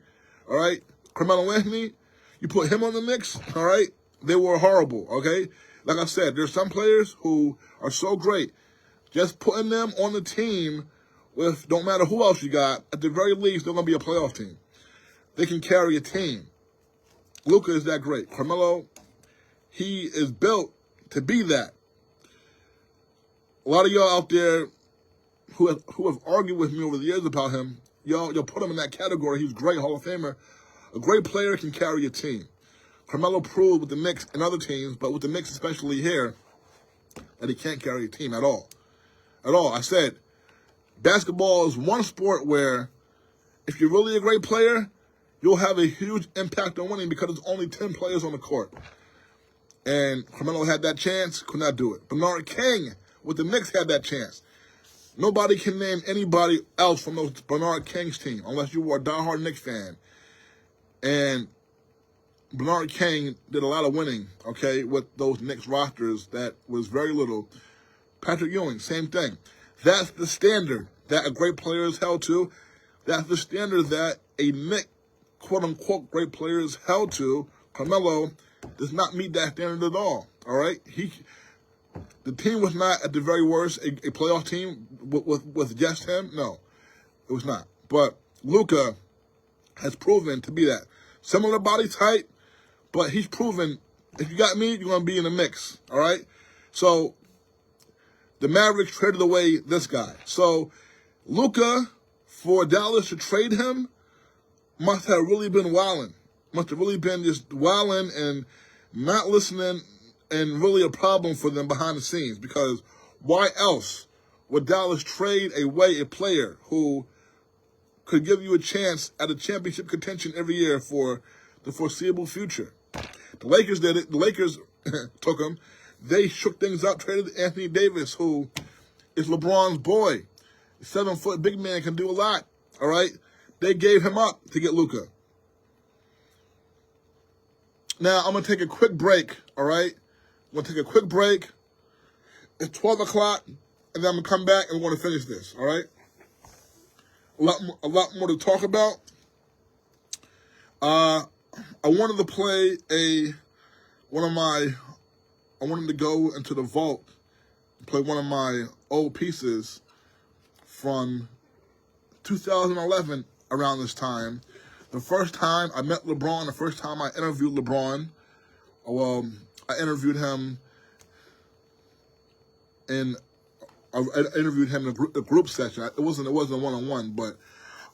All right? Carmelo Anthony, you put him on the Knicks, all right? They were horrible, okay? Like I said, there's some players who are so great. Just putting them on the team with, don't matter who else you got, at the very least, they're going to be a playoff team. They can carry a team. Luka is that great. Carmelo, he is built to be that. A lot of y'all out there who have argued with me over the years about him, y'all put him in that category. He's great, Hall of Famer. A great player can carry a team. Carmelo proved with the Knicks and other teams, but with the Knicks especially here, that he can't carry a team at all. At all. I said, basketball is one sport where if you're really a great player, you'll have a huge impact on winning because there's only 10 players on the court. And Carmelo had that chance, could not do it. Bernard King with the Knicks had that chance. Nobody can name anybody else from those Bernard King's team unless you were a diehard Knicks fan. And Bernard King did a lot of winning, okay, with those Knicks rosters that was very little. Patrick Ewing, same thing. That's the standard that a great player is held to. That's the standard that a Knick, quote-unquote, great player is held to. Carmelo does not meet that standard at all right? The team was not, at the very worst, a playoff team with just him. No, it was not. But Luka has proven to be that. Similar body type, but he's proven, if you got me, you're going to be in the mix, all right? So the Mavericks traded away this guy. So Luka, for Dallas to trade him, must have really been wilding. Must have really been just wilding and not listening, and really a problem for them behind the scenes, because why else would Dallas trade away a player who could give you a chance at a championship contention every year for the foreseeable future? The Lakers did it. The Lakers took him. They shook things up, traded Anthony Davis, who is LeBron's boy. 7-foot big man, can do a lot, all right? They gave him up to get Luka. Now, I'm going to take a quick break, all right? I'm going to take a quick break. It's 12 o'clock. and then I'm going to come back and we're going to finish this, all right? A lot more to talk about. I wanted to play I wanted to go into the vault and play one of my old pieces from 2011 around this time. The first time I met LeBron, the first time I interviewed LeBron, well, I interviewed him in the group session. It wasn't a one-on-one, but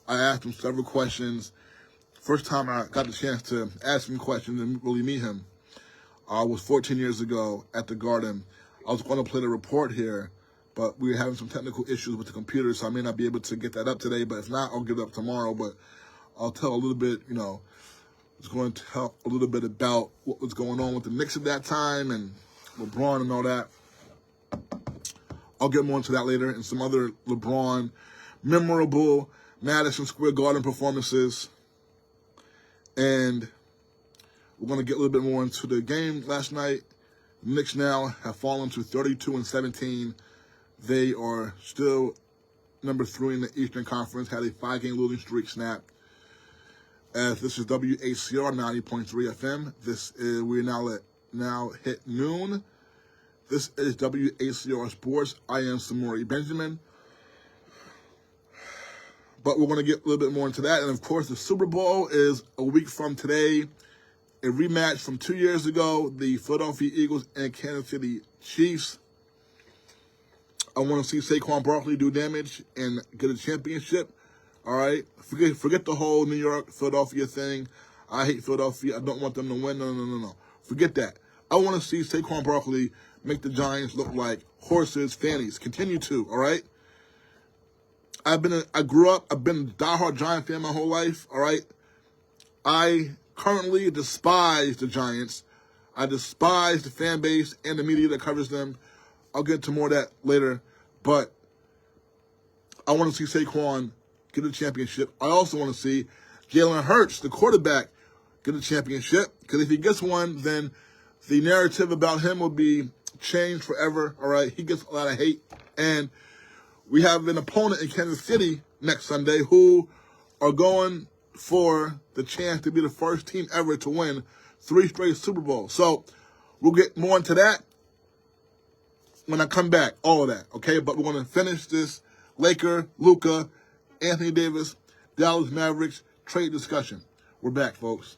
I asked him several questions. First time I got the chance to ask him questions and really meet him was 14 years ago at the Garden. I was going to play the report here, but we were having some technical issues with the computer, so I may not be able to get that up today. But if not, I'll get it up tomorrow. But I'll tell a little bit, it's going to tell a little bit about what was going on with the Knicks at that time and LeBron and all that. I'll get more into that later and some other LeBron memorable Madison Square Garden performances. And we're going to get a little bit more into the game last night. The Knicks now have fallen to 32-17. They are still number 3 in the Eastern Conference, had a 5-game losing streak snapped. As this is WHCR 90.3 FM. We're now hit noon. This is WHCR Sports. I am Samori Benjamin. But we're going to get a little bit more into that. And, of course, the Super Bowl is a week from today. A rematch from 2 years ago, the Philadelphia Eagles and Kansas City Chiefs. I want to see Saquon Barkley do damage and get a championship. All right? Forget the whole New York, Philadelphia thing. I hate Philadelphia. I don't want them to win. No. Forget that. I want to see Saquon Barkley make the Giants look like horses, fannies. Continue to, all right? I've been a diehard Giant fan my whole life, all right? I currently despise the Giants. I despise the fan base and the media that covers them. I'll get into more of that later. But I want to see Saquon get a championship. I also want to see Jalen Hurts, the quarterback, get a championship. Because if he gets one, then the narrative about him will be changed forever, all right? He gets a lot of hate. And we have an opponent in Kansas City next Sunday who are going for the chance to be the first team ever to win 3 straight Super Bowls. So we'll get more into that when I come back, all of that, okay? But we're going to finish this Luka, Anthony Davis, Dallas Mavericks trade discussion. We're back, folks.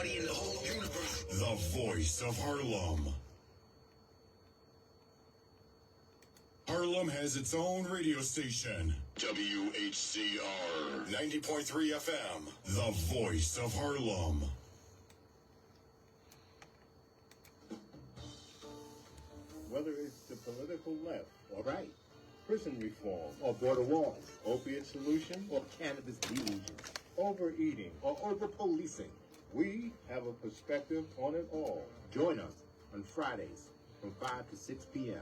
In the whole universe. The voice of Harlem. Harlem has its own radio station. WHCR 90.3 FM. The voice of Harlem. Whether it's the political left or right, prison reform or border walls, opiate solution or cannabis delusion, overeating or over-policing, we have a perspective on it all. Join us on Fridays from 5 to 6 p.m.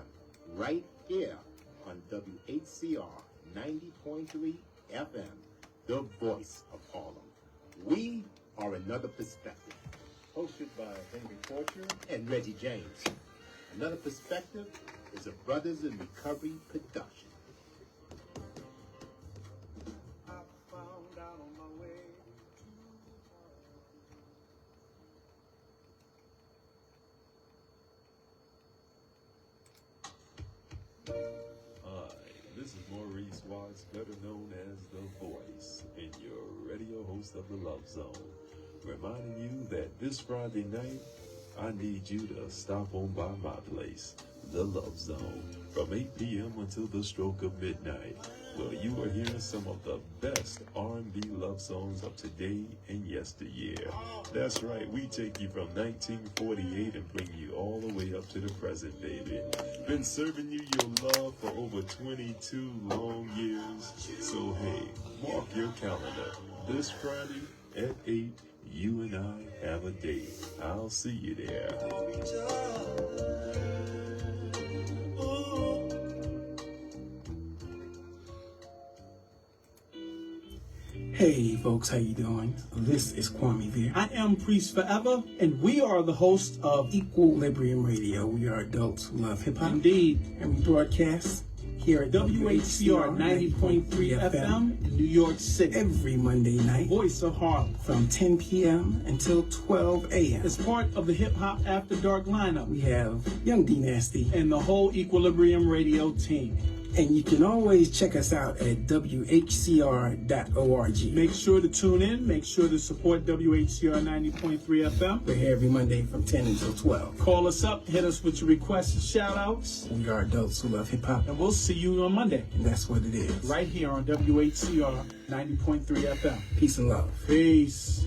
right here on WHCR 90.3 FM, the voice of Harlem. We are Another Perspective, hosted by Henry Porcher and Reggie James. Another Perspective is a Brothers in Recovery production. This is Maurice Watts, better known as The Voice, and your radio host of The Love Zone, reminding you that this Friday night, I need you to stop on by my place, The Love Zone, from 8 p.m. until the stroke of midnight, where you are hearing some of the best R&B love songs of today and yesteryear. That's right, we take you from 1948 and bring you all the way up to the present, baby. Been serving you your love for over 22 long years. So hey, mark your calendar. This Friday at 8, you and I have a date. I'll see you there. Hey folks, how you doing? This is Kwame there. I am Priest Forever, and we are the hosts of Equilibrium Radio. We are adults who love hip hop. Indeed, And we broadcast here at WHCR 90.3 FM in New York City. every Monday night Voice of Harlem. from 10 p.m. until 12 a.m. As part of the Hip Hop After Dark lineup We have Young D Nasty. and the whole Equilibrium Radio team. And you can always check us out at WHCR.org. Make sure to tune in. Make sure to support WHCR 90.3 FM. We're here every Monday from 10 until 12. Call us up. Hit us with your requests and shout-outs. We are adults who love hip hop, And we'll see you on Monday, and that's what it is. right here on WHCR 90.3 FM. Peace and love. Peace.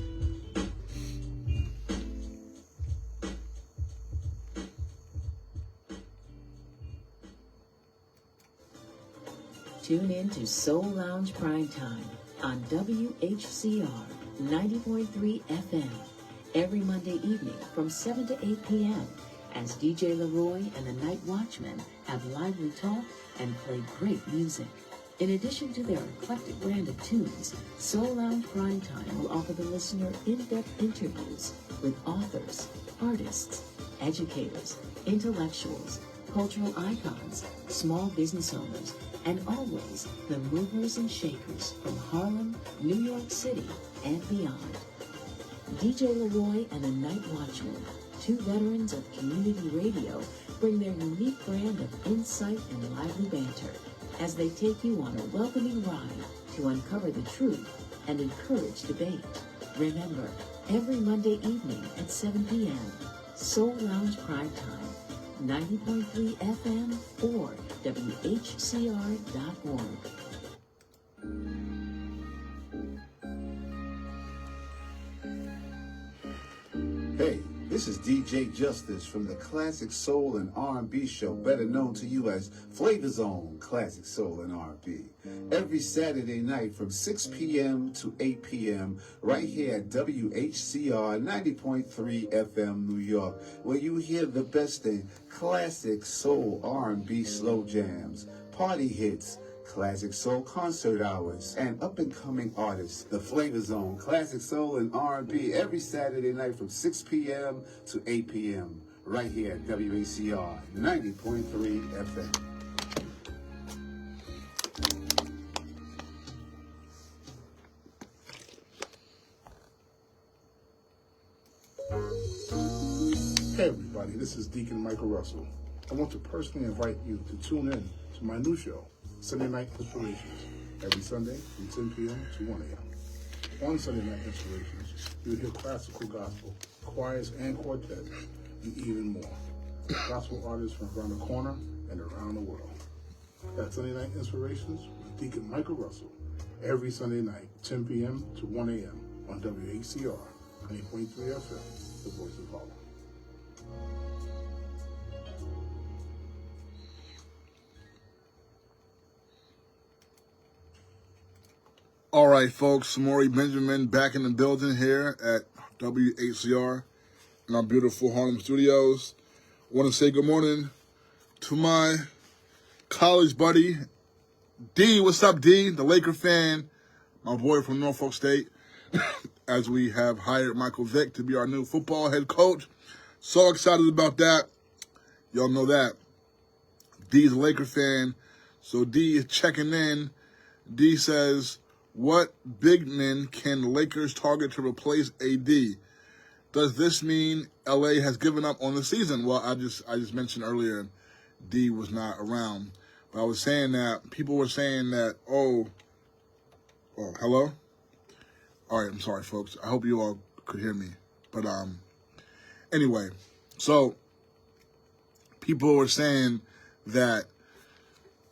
Tune in to Soul Lounge Prime Time on WHCR 90.3 FM every Monday evening from 7 to 8 p.m. as DJ Leroy and the Night Watchmen have lively talk and play great music. In addition to their eclectic brand of tunes, Soul Lounge Prime Time will offer the listener in-depth interviews with authors, artists, educators, intellectuals, cultural icons, small business owners, and always the movers and shakers from Harlem, New York City, and beyond. DJ Leroy and the Night Watchman, two veterans of community radio, bring their unique brand of insight and lively banter as they take you on a welcoming ride to uncover the truth and encourage debate. Remember, every Monday evening at 7 p.m., Soul Lounge Prime Time, 90.3 FM or WHCR.org. Hey, this is DJ Justice from the Classic Soul and R&B show, better known to you as Flavor Zone Classic Soul and R&B. Every Saturday night from 6 p.m. to 8 p.m. right here at WHCR 90.3 FM New York, where you hear the best in classic soul, R&B slow jams, party hits, classic soul concert hours, and up-and-coming artists. The Flavor Zone, Classic Soul and R&B, every Saturday night from 6 p.m. to 8 p.m. right here at WACR 90.3 FM. Hey everybody, this is Deacon Michael Russell. I want to personally invite you to tune in to my new show, Sunday Night Inspirations, every Sunday from 10 p.m. to 1 a.m. On Sunday Night Inspirations, you'll hear classical gospel, choirs and quartets, and even more. Gospel artists from around the corner and around the world. That's Sunday Night Inspirations with Deacon Michael Russell, every Sunday night, 10 p.m. to 1 a.m. on WHCR 90.3 FM, the voice of Harlem. All right, folks, Maury Benjamin back in the building here at WHCR in our beautiful Harlem studios. I want to say good morning to my college buddy, D. What's up, D? The Laker fan, my boy from Norfolk State, as we have hired Michael Vick to be our new football head coach. So excited about that. Y'all know that. D's a Laker fan, so D is checking in. D says, what big men can the Lakers target to replace AD? Does this mean LA has given up on the season? Well, I just mentioned earlier D was not around. But I was saying that people were saying that, oh, hello? All right, I'm sorry, folks. I hope you all could hear me. But anyway, so people were saying that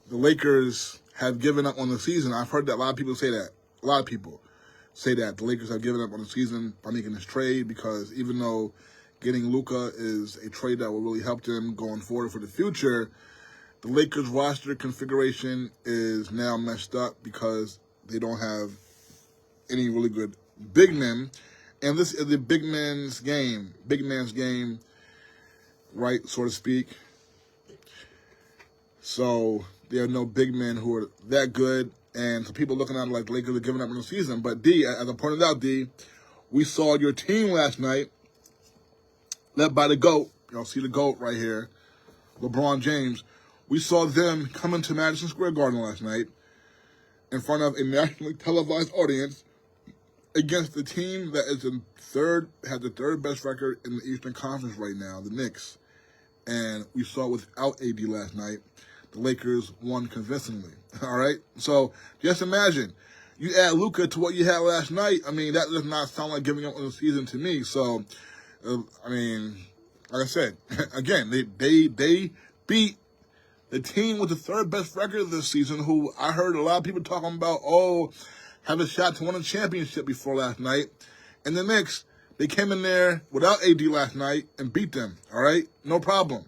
the Lakers have given up on the season. I've heard that a lot of people say that. A lot of people say that the Lakers have given up on the season by making this trade because even though getting Luka is a trade that will really help them going forward for the future, the Lakers roster configuration is now messed up because they don't have any really good big men. And this is the big man's game, right, so to speak. So there are no big men who are that good. And some people looking at it like the Lakers are giving up in the season. But, D, as I pointed out, D, we saw your team last night, led by the GOAT. Y'all see the GOAT right here, LeBron James. We saw them come into Madison Square Garden last night in front of a nationally televised audience against the team that is has the third best record in the Eastern Conference right now, the Knicks. And we saw without AD last night, the Lakers won convincingly. All right? So just imagine, you add Luka to what you had last night. I mean, that does not sound like giving up on the season to me. So, I mean, like I said, again, they beat the team with the third best record this season, who I heard a lot of people talking about, have a shot to win a championship before last night. And the Knicks, they came in there without AD last night and beat them, all right? No problem.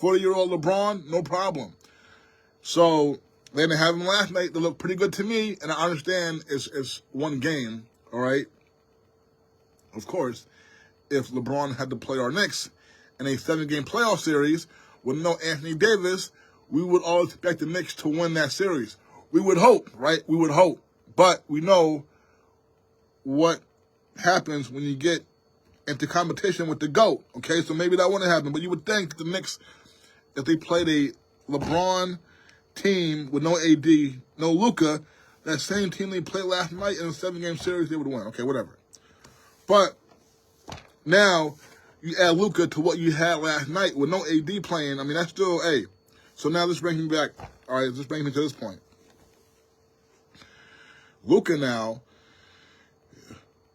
40-year-old LeBron, no problem. So they didn't have him last night. They looked pretty good to me, and I understand it's one game, all right? Of course, if LeBron had to play our Knicks in a 7-game playoff series with no Anthony Davis, we would all expect the Knicks to win that series. We would hope, right? We would hope. But we know what happens when you get into competition with the GOAT, okay? So maybe that wouldn't happen. But you would think the Knicks, if they played a LeBron team with no AD, no Luka, that same team they played last night in a 7-game series, they would win. Okay, whatever. But now you add Luka to what you had last night with no AD playing. I mean, that's still, hey. So now this brings me back. All right, this brings me to this point. Luka now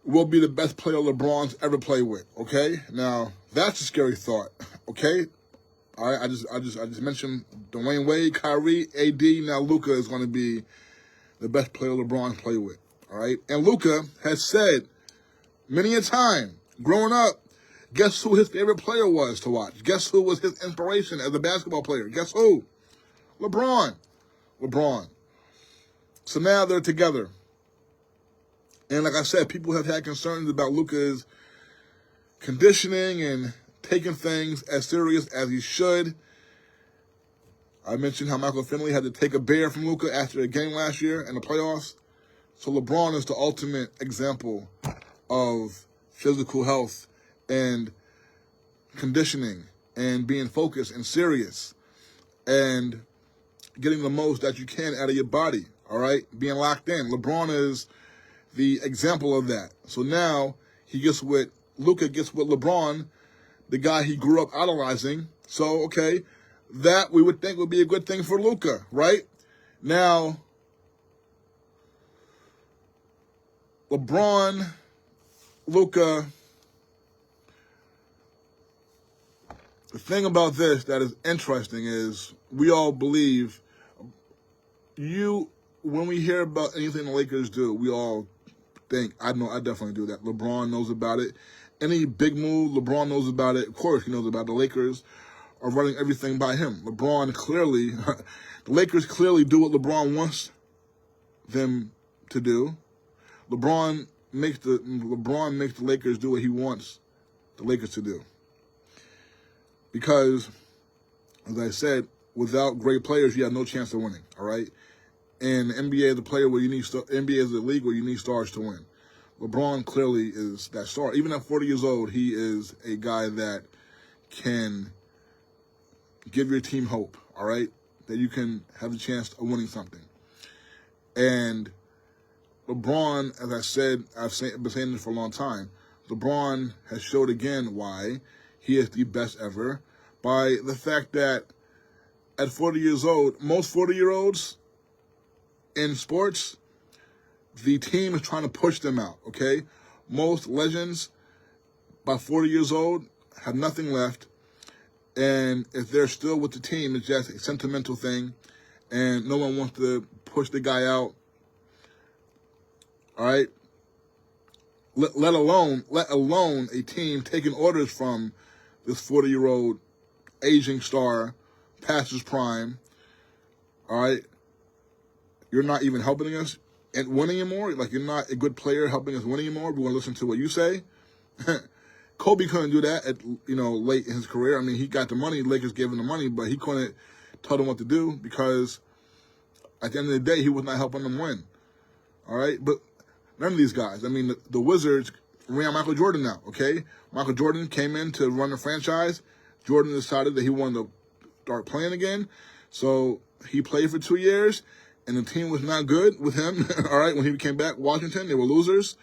will be the best player LeBron's ever played with, okay? Now, that's a scary thought, okay? All right, I just mentioned Dwayne Wade, Kyrie, AD. Now Luka is going to be the best player LeBron's played with, all right? And Luka has said many a time, growing up, guess who his favorite player was to watch? Guess who was his inspiration as a basketball player? Guess who? LeBron. So now they're together. And like I said, people have had concerns about Luka's conditioning and taking things as serious as he should. I mentioned how Michael Finley had to take a bear from Luka after a game last year in the playoffs. So LeBron is the ultimate example of physical health and conditioning and being focused and serious and getting the most that you can out of your body, all right? Being locked in. LeBron is the example of that. So now Luka gets with LeBron, the guy he grew up idolizing. So, okay, that we would think would be a good thing for Luka, right? Now, LeBron, Luka, the thing about this that is interesting is we all believe when we hear about anything the Lakers do, we all think, I definitely do that. LeBron knows about it. Any big move, LeBron knows about it. Of course, he knows about it. The Lakers are running everything by him. The Lakers clearly do what LeBron wants them to do. LeBron makes the Lakers do what he wants the Lakers to do. Because, as I said, without great players, you have no chance of winning, all right? And the NBA is the league where you need stars to win. LeBron clearly is that star. Even at 40 years old, he is a guy that can give your team hope, all right? That you can have a chance of winning something. And LeBron, as I said, I've been saying this for a long time, LeBron has showed again why he is the best ever by the fact that at 40 years old, most 40-year-olds in sports, the team is trying to push them out, okay? Most legends, by 40 years old, have nothing left. And if they're still with the team, it's just a sentimental thing. And no one wants to push the guy out, all right? Let alone a team taking orders from this 40-year-old aging star past his prime, all right? You're not even helping us and winning anymore. Like, you're not a good player helping us win anymore. We want to listen to what you say. Kobe couldn't do that late in his career. I mean, he got the money. Lakers gave him the money, but he couldn't tell them what to do because At the end of the day, he was not helping them win. All right? But none of these guys. I mean, the Wizards ran Michael Jordan now, okay? Michael Jordan came in to run the franchise. Jordan decided that he wanted to start playing again. So he played for 2 years, and the team was not good with him. All right? When he came back, Washington, they were losers.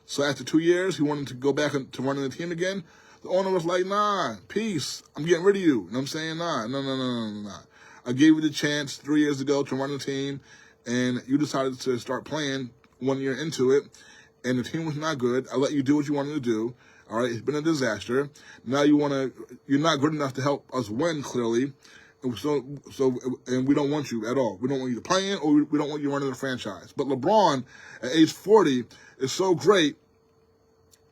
So after 2 years, he wanted to go back to running the team again. The owner was like, nah, peace. I'm getting rid of you. You know what I'm saying? Nah. I gave you the chance 3 years ago to run the team, and you decided to start playing 1 year into it, and the team was not good. I let you do what you wanted to do. All right, it's been a disaster. Now you're not good enough to help us win, clearly. And we don't want you at all. We don't want you to play in, or we don't want you running the franchise. But LeBron, at age 40, is so great,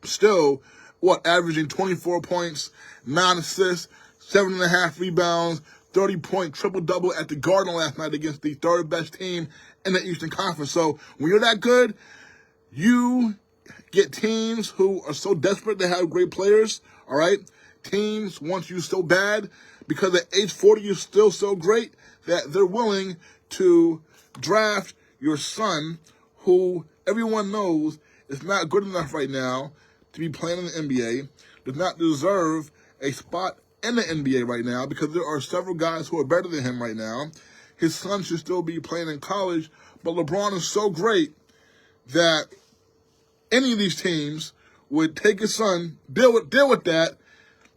still, averaging 24 points, 9 assists, 7.5 rebounds, 30-point triple-double at the Garden last night against the third-best team in the Eastern Conference. So when you're that good, you get teams who are so desperate to have great players, all right? Teams want you so bad because at age 40 you're still so great that they're willing to draft your son, who everyone knows is not good enough right now to be playing in the NBA, does not deserve a spot in the NBA right now because there are several guys who are better than him right now. His son should still be playing in college, but LeBron is so great that any of these teams would take his son, deal with that,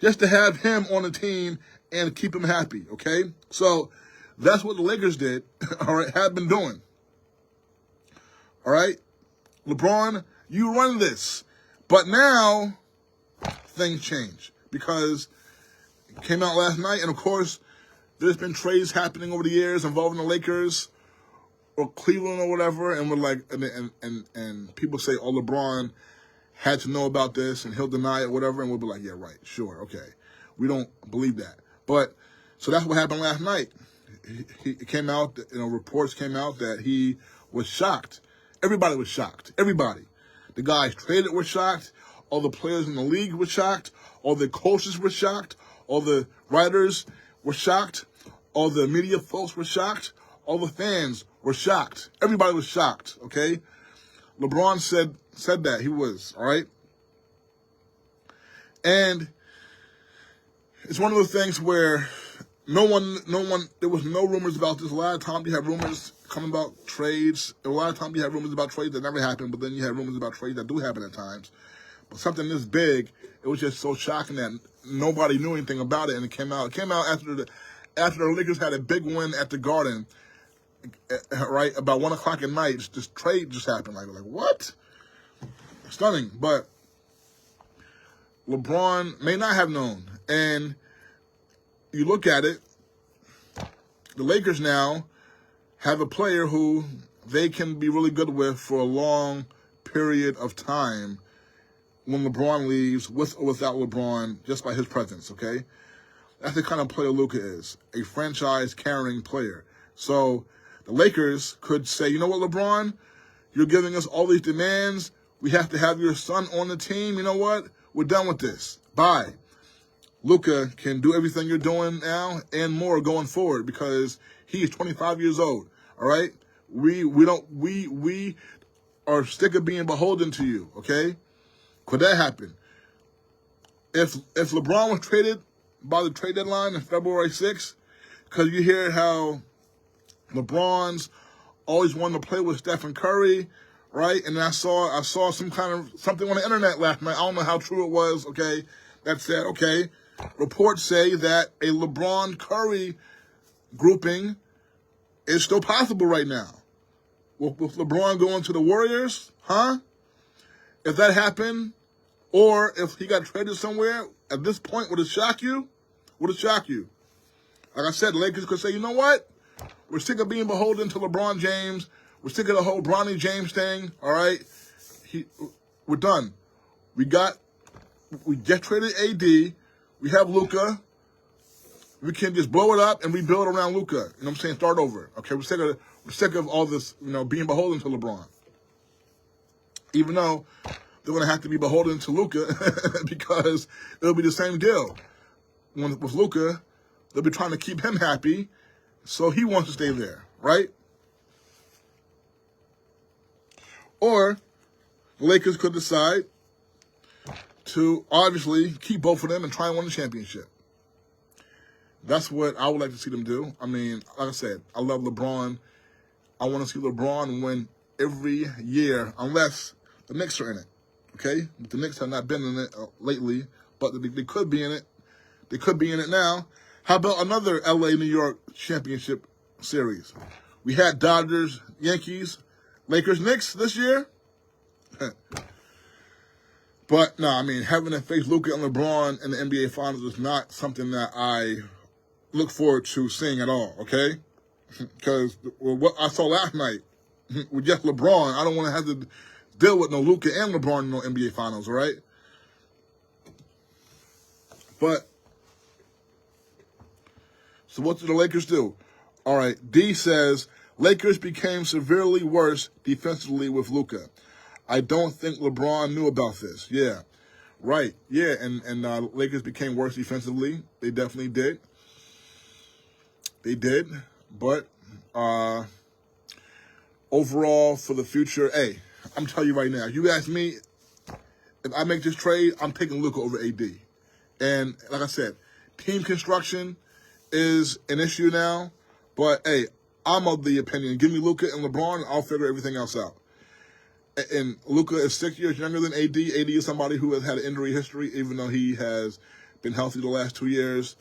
just to have him on the team and keep him happy, okay? So that's what the Lakers did, all right, have been doing. All right? LeBron, you run this. But now things change because it came out last night, and of course, there's been trades happening over the years involving the Lakers or Cleveland or whatever, and we're like, and people say, oh, LeBron had to know about this, and he'll deny it, whatever, and we'll be like, yeah, right, sure, okay. We don't believe that. But, so that's what happened last night. It came out, reports came out that he was shocked. Everybody was shocked. Everybody. The guys traded were shocked. All the players in the league were shocked. All the coaches were shocked. All the writers were shocked. All the media folks were shocked. All the fans were shocked. Everybody was shocked, okay? LeBron said that. He was, all right? And it's one of those things where no one, there was no rumors about this. A lot of times you have rumors coming about trades. A lot of times you have rumors about trades that never happen, but then you have rumors about trades that do happen at times. But something this big, it was just so shocking that nobody knew anything about it, and it came out. It came out after the Lakers had a big win at the Garden, right? About 1 o'clock at night, this trade just happened. Like what? Stunning. But LeBron may not have known. And you look at it, the Lakers now have a player who they can be really good with for a long period of time when LeBron leaves, with or without LeBron, just by his presence, okay? That's the kind of player Luka is, a franchise-carrying player. So the Lakers could say, you know what, LeBron? You're giving us all these demands. We have to have your son on the team. You know what? We're done with this. Bye. Luka can do everything you're doing now and more going forward because he is 25 years old. All right? We are sick of being beholden to you, okay? Could that happen? If LeBron was traded by the trade deadline on February 6th, because you hear how LeBron's always wanted to play with Stephen Curry, right? And I saw something on the internet last night. I don't know how true it was, okay? That said, okay, reports say that a LeBron Curry grouping is still possible right now. With LeBron going to the Warriors, huh? If that happened, or if he got traded somewhere, at this point, would it shock you? Would it shock you? Like I said, the Lakers could say, you know what? We're sick of being beholden to LeBron James. We're sick of the whole Bronny James thing, all right? We're done. We just traded AD. We have Luka. We can just blow it up and rebuild around Luka. You know what I'm saying? Start over. Okay, we're sick of all this, being beholden to LeBron. Even though they're going to have to be beholden to Luka because it'll be the same deal. With Luka, they'll be trying to keep him happy, so he wants to stay there, right? Or the Lakers could decide to obviously keep both of them and try and win the championship. That's what I would like to see them do. I mean, like I said, I love LeBron. I want to see LeBron win every year unless the Knicks are in it, okay? The Knicks have not been in it lately, but they could be in it. They could be in it now. How about another LA-New York championship series? We had Dodgers, Yankees, Lakers, Knicks this year. But, no, I mean, having to face Luka and LeBron in the NBA Finals is not something that I look forward to seeing at all, okay? Because what I saw last night with just LeBron, I don't want to have to deal with no Luka and LeBron in no NBA Finals, all right? But, so what did the Lakers do? All right, D says, Lakers became severely worse defensively with Luka. I don't think LeBron knew about this. Yeah, right. Yeah, and Lakers became worse defensively. They definitely did. They did. But overall, for the future, hey, I'm telling you right now, you ask me, if I make this trade, I'm taking Luka over AD. And like I said, team construction is an issue now. But, hey, I'm of the opinion, give me Luka and LeBron, and I'll figure everything else out. And Luka is 6 years younger than AD. AD is somebody who has had an injury history, even though he has been healthy the last 2 years.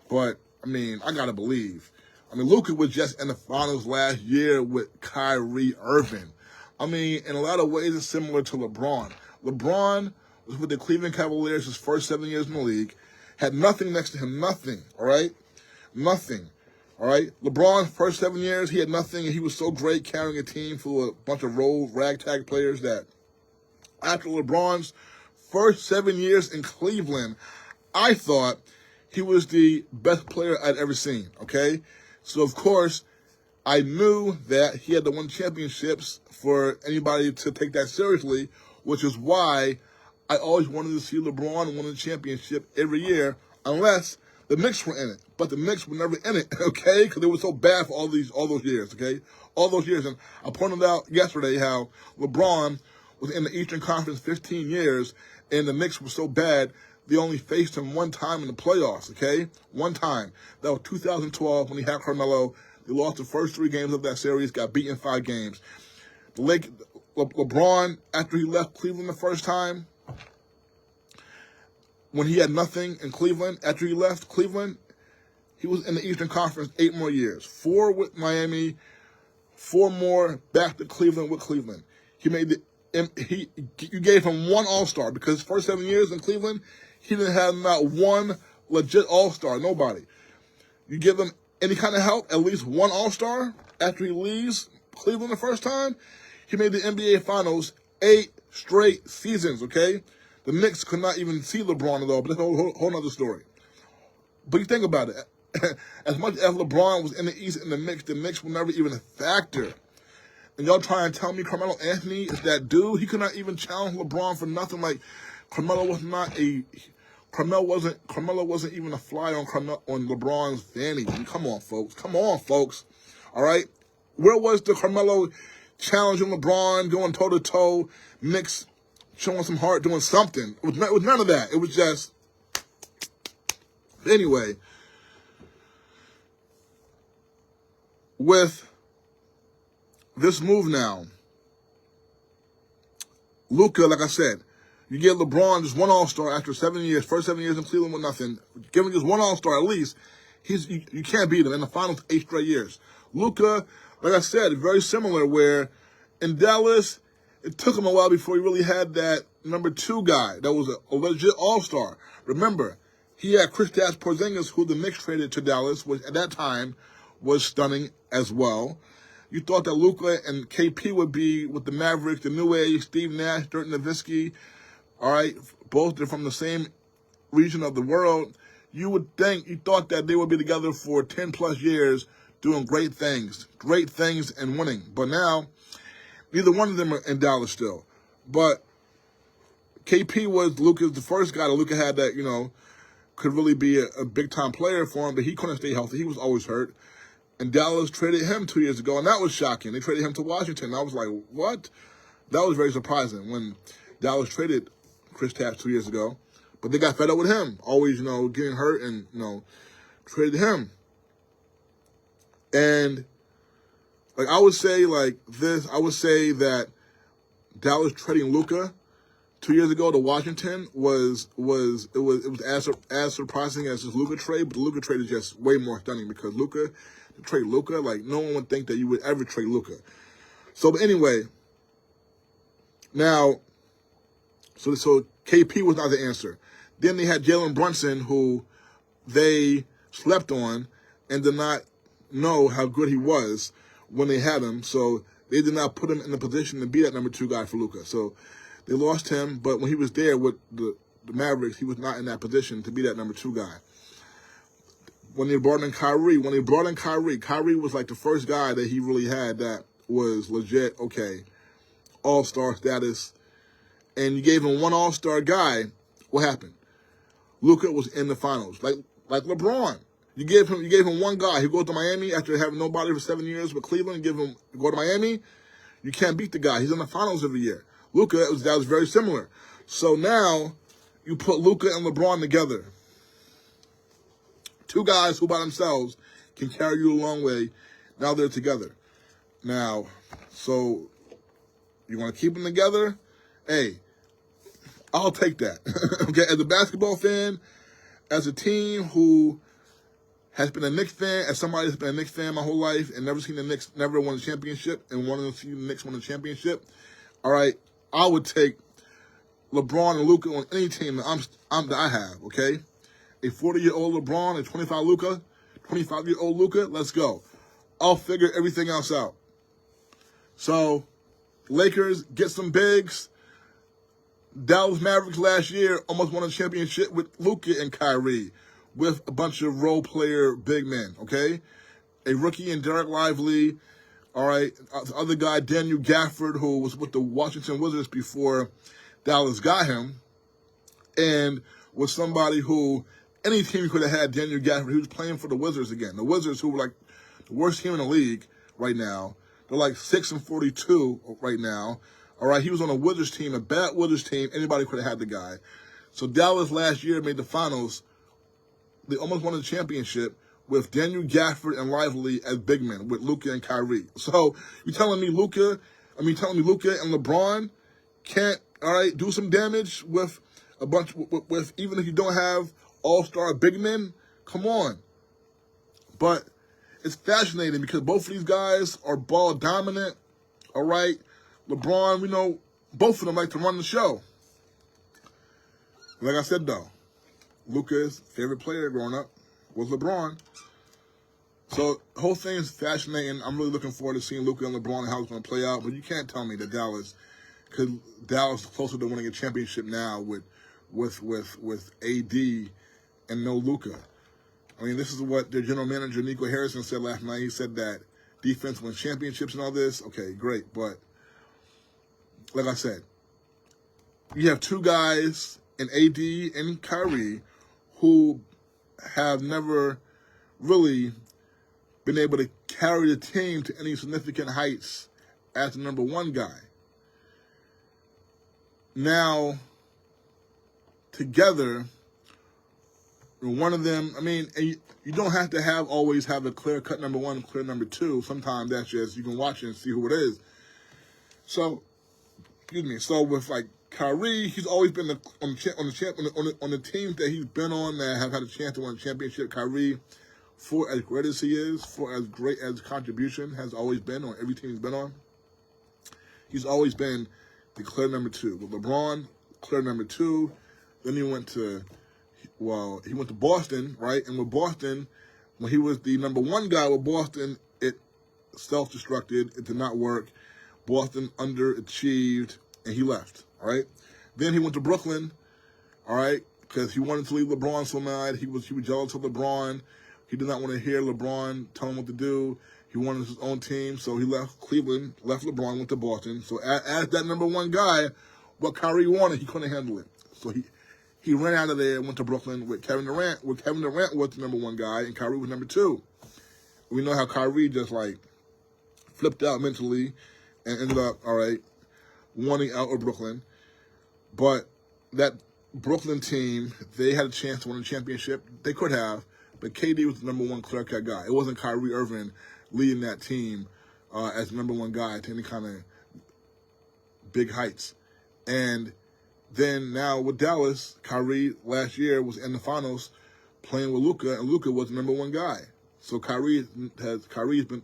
But, I mean, I got to believe. I mean, Luka was just in the finals last year with Kyrie Irving. I mean, in a lot of ways, it's similar to LeBron. LeBron was with the Cleveland Cavaliers his first 7 years in the league, had nothing next to him, nothing, all right? Nothing. All right, LeBron's first 7 years, he had nothing, and he was so great carrying a team full of a bunch of ragtag players that after LeBron's first 7 years in Cleveland, I thought he was the best player I'd ever seen, okay? So, of course, I knew that he had to win championships for anybody to take that seriously, which is why I always wanted to see LeBron win a championship every year, unless the Knicks were in it, but the Knicks were never in it, okay? Because they were so bad for all those years, okay? All those years. And I pointed out yesterday how LeBron was in the Eastern Conference 15 years, and the Knicks were so bad, they only faced him one time in the playoffs, okay? One time. That was 2012 when he had Carmelo. They lost the first 3 games of that series, got beaten 5 games. LeBron, after he left Cleveland the first time, when he had nothing in Cleveland, after he left Cleveland, he was in the Eastern Conference 8 more years. 4 with Miami, 4 more back to Cleveland with Cleveland. You gave him 1 All-Star because his first 7 years in Cleveland, he didn't have not 1 legit All-Star, nobody. You give him any kind of help, at least 1 All-Star after he leaves Cleveland the first time, he made the NBA Finals 8 straight seasons, okay? The Knicks could not even see LeBron at all, but that's a whole other story. But you think about it. As much as LeBron was in the East and the Knicks were never even a factor. And y'all try and tell me Carmelo Anthony is that dude? He could not even challenge LeBron for nothing. Like, Carmelo wasn't even a fly on LeBron's fanny. I mean, come on, folks. Come on, folks. All right? Where was the Carmelo challenging LeBron, going toe-to-toe, Knicks showing some heart, doing something? It was none of that. It was just... Anyway, with this move now, Luka, like I said, you give LeBron just 1 All-Star after 7 years, first 7 years in Cleveland with nothing, give him just 1 All-Star at least, you can't beat him in the finals 8 straight years. Luka, like I said, very similar, where in Dallas, it took him a while before he really had that number 2 guy that was a legit All-Star. Remember, he had Kristaps Porzingis, who the Knicks traded to Dallas, which at that time was stunning as well. You thought that Luka and KP would be with the Mavericks, the New Age, Steve Nash, Dirk Nowitzki, all right, both are from the same region of the world. You thought that they would be together for 10-plus years doing great things and winning. But now, neither one of them are in Dallas still. But KP was the first guy that Luka had that, could really be a big-time player for him, but he couldn't stay healthy. He was always hurt. And Dallas traded him 2 years ago, and that was shocking. They traded him to Washington. I was like, what? That was very surprising when Dallas traded Chris Tapps 2 years ago. But they got fed up with him, always, getting hurt and, traded him. And, I would say that Dallas trading Luka 2 years ago to Washington was as surprising as this Luka trade, but the Luka trade is just way more stunning because to trade Luka, no one would think that you would ever trade Luka. So, but anyway, now, so KP was not the answer. Then they had Jalen Brunson, who they slept on and did not know how good he was when they had him. So they did not put him in the position to be that number 2 guy for Luka. So they lost him, but when he was there with the Mavericks, he was not in that position to be that number 2 guy. When they brought in Kyrie, Kyrie was like the first guy that he really had that was legit, okay, all-star status. And you gave him one all-star guy, what happened? Luka was in the finals, like LeBron. You gave him one guy who goes to Miami after having nobody for 7 years with Cleveland. Go to Miami, you can't beat the guy. He's in the finals every year. Luka, that was very similar. So now you put Luka and LeBron together. 2 guys who by themselves can carry you a long way. Now they're together. Now, so you want to keep them together? Hey, I'll take that. Okay, as a basketball fan, as a team who has been a Knicks fan, as somebody that's been a Knicks fan my whole life and never seen the Knicks, never won a championship, and wanted to see the Knicks win a championship, all right, I would take LeBron and Luka on any team that I have, okay? A 40-year-old LeBron, a 25-year-old Luka, let's go. I'll figure everything else out. So, Lakers, get some bigs. Dallas Mavericks last year almost won a championship with Luka and Kyrie, with a bunch of role player big men, okay? A rookie in Derek Lively, all right? The other guy, Daniel Gafford, who was with the Washington Wizards before Dallas got him, and was somebody who any team could have had Daniel Gafford. He was playing for the Wizards again. The Wizards, who were like the worst team in the league right now. They're like 6-42 right now. All right, he was on a Wizards team, a bad Wizards team. Anybody could have had the guy. So Dallas last year made the finals. They almost won the championship with Daniel Gafford and Lively as big men with Luka and Kyrie. So you're telling me Luka and LeBron can't, all right, do some damage with a bunch, with even if you don't have all-star big men? Come on. But it's fascinating because both of these guys are ball dominant, all right? LeBron, we know both of them like to run the show. Like I said, though, Luka's favorite player growing up was LeBron. So the whole thing is fascinating. I'm really looking forward to seeing Luka and LeBron and how it's going to play out. But you can't tell me that Dallas is closer to winning a championship now with AD and no Luka. I mean, this is what their general manager, Nico Harrison, said last night. He said that defense wins championships and all this. Okay, great. But like I said, you have 2 guys in AD and Kyrie who have never really been able to carry the team to any significant heights as the number 1 guy. Now, together, one of them, I mean, and you don't have to always have a clear-cut number 1, clear number 2. Sometimes that's just, you can watch it and see who it is. So, so with like Kyrie, he's always been on the teams that he's been on that have had a chance to win a championship. Kyrie, for as great as he is, for as great as contribution has always been on every team he's been on, he's always been the clear number 2. With LeBron, clear number 2. Then he went to Boston, right? And with Boston, when he was the number 1 guy with Boston, it self-destructed. It did not work. Boston underachieved, and he left, all right? Then he went to Brooklyn, all right, because he wanted to leave LeBron so mad. He was jealous of LeBron. He did not want to hear LeBron tell him what to do. He wanted his own team, so he left Cleveland, left LeBron, went to Boston. So as that number 1 guy, what Kyrie wanted, he couldn't handle it. So he ran out of there and went to Brooklyn with Kevin Durant. Where Kevin Durant was the number 1 guy, and Kyrie was number 2. We know how Kyrie just, like, flipped out mentally and ended up, all right, wanting out of Brooklyn. But that Brooklyn team, they had a chance to win a championship. They could have, but KD was the number one clear-cut guy. It wasn't Kyrie Irving leading that team as the number one guy to any kind of big heights. And then now with Dallas, Kyrie last year was in the finals playing with Luka, and Luka was the number one guy. So Kyrie's been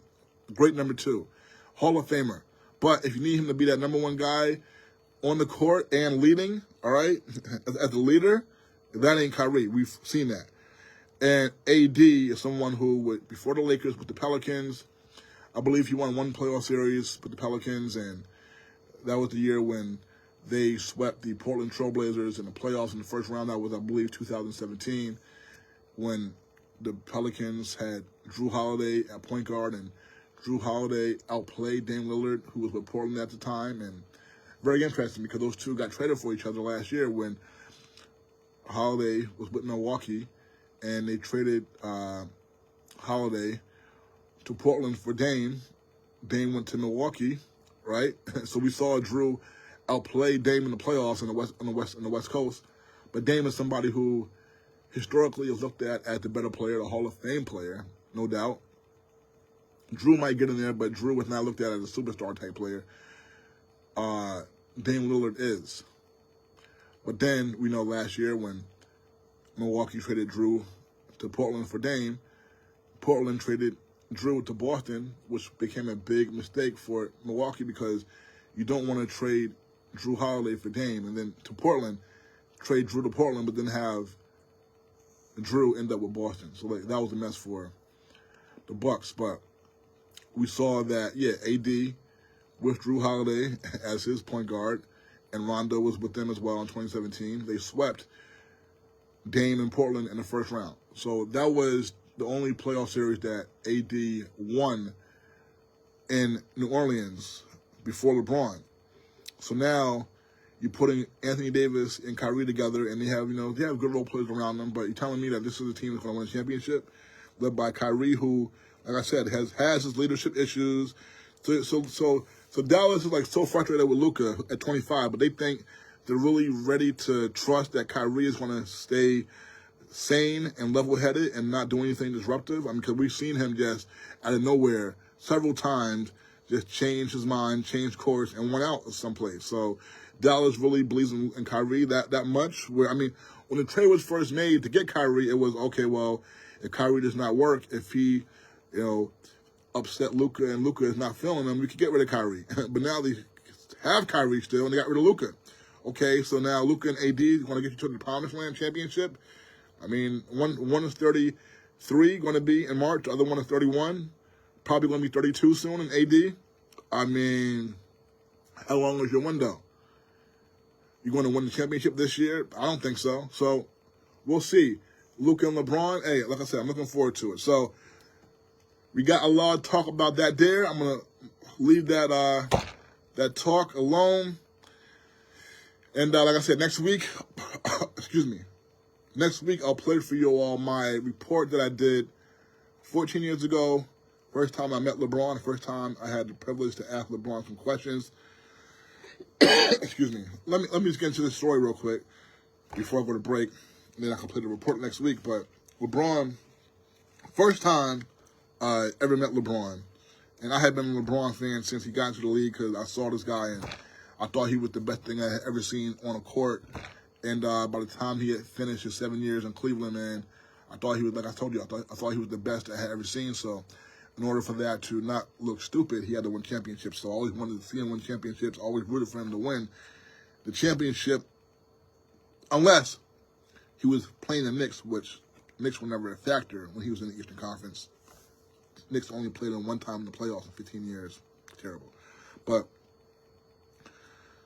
a great number two, Hall of Famer. But if you need him to be that number one guy on the court and leading, all right, as a leader, that ain't Kyrie. We've seen that. And AD is someone who, before the Lakers with the Pelicans, I believe he won one playoff series with the Pelicans, and that was the year when they swept the Portland Trailblazers in the playoffs in the first round. That was, I believe, 2017, when the Pelicans had Drew Holiday at point guard, and Drew Holiday outplayed Dame Lillard, who was with Portland at the time. And very interesting because those two got traded for each other last year when Holiday was with Milwaukee, and they traded Holiday to Portland for Dame. Dame went to Milwaukee, right? So we saw Drew outplay Dame in the playoffs on the West Coast. But Dame is somebody who historically is looked at as the better player, the Hall of Fame player, no doubt. Drew might get in there, but Drew was not looked at as a superstar type player. Dame Lillard is. But then we know last year when Milwaukee traded Drew to Portland for Dame, Portland traded Drew to Boston, which became a big mistake for Milwaukee because you don't want to trade Drew Holiday for Dame and then to Portland, trade Drew to Portland, but then have Drew end up with Boston. So that was a mess for the Bucks. But we saw that, AD with Drew Holiday as his point guard, and Rondo was with them as well in 2017. They swept Dame in Portland in the first round. So that was the only playoff series that AD won in New Orleans before LeBron. So now you're putting Anthony Davis and Kyrie together, and they have good role players around them, but you're telling me that this is a team that's going to win a championship, led by Kyrie, who, like I said, has his leadership issues. So Dallas is like so frustrated with Luka at 25, but they think they're really ready to trust that Kyrie is going to stay sane and level-headed and not do anything disruptive. I mean, because we've seen him just out of nowhere several times just change his mind, change course, and went out someplace. So Dallas really believes in Kyrie that much. Where, I mean, when the trade was first made to get Kyrie, it was, okay, well, if Kyrie does not work, if he, upset Luka and Luka is not feeling him, we could get rid of Kyrie. But now they have Kyrie still, and they got rid of Luka. Okay, so now Luka and AD is going to get you to the Promised Land championship. I mean, one is 33, going to be in March. The other one is 31. Probably going to be 32 soon in AD. I mean, how long is your window? You going to win the championship this year? I don't think so. So we'll see. Luka and LeBron, hey, like I said, I'm looking forward to it. So we got a lot of talk about that there. I'm going to leave that talk alone. And like I said, next week, next week I'll play for you all my report that I did 14 years ago. First time I met LeBron, first time I had the privilege to ask LeBron some questions. Excuse me. Let me just get into this story real quick before I go to break, and then I can play the report next week. But LeBron, first time I ever met LeBron, and I had been a LeBron fan since he got into the league because I saw this guy and I thought he was the best thing I had ever seen on a court. And by the time he had finished his 7 years in Cleveland, man, I thought he was, like I told you, I thought he was the best I had ever seen. So in order for that to not look stupid, he had to win championships. So I always wanted to see him win championships, always rooted for him to win the championship, unless he was playing the Knicks, which Knicks were never a factor when he was in the Eastern Conference. Knicks only played him one time in the playoffs in 15 years. Terrible. But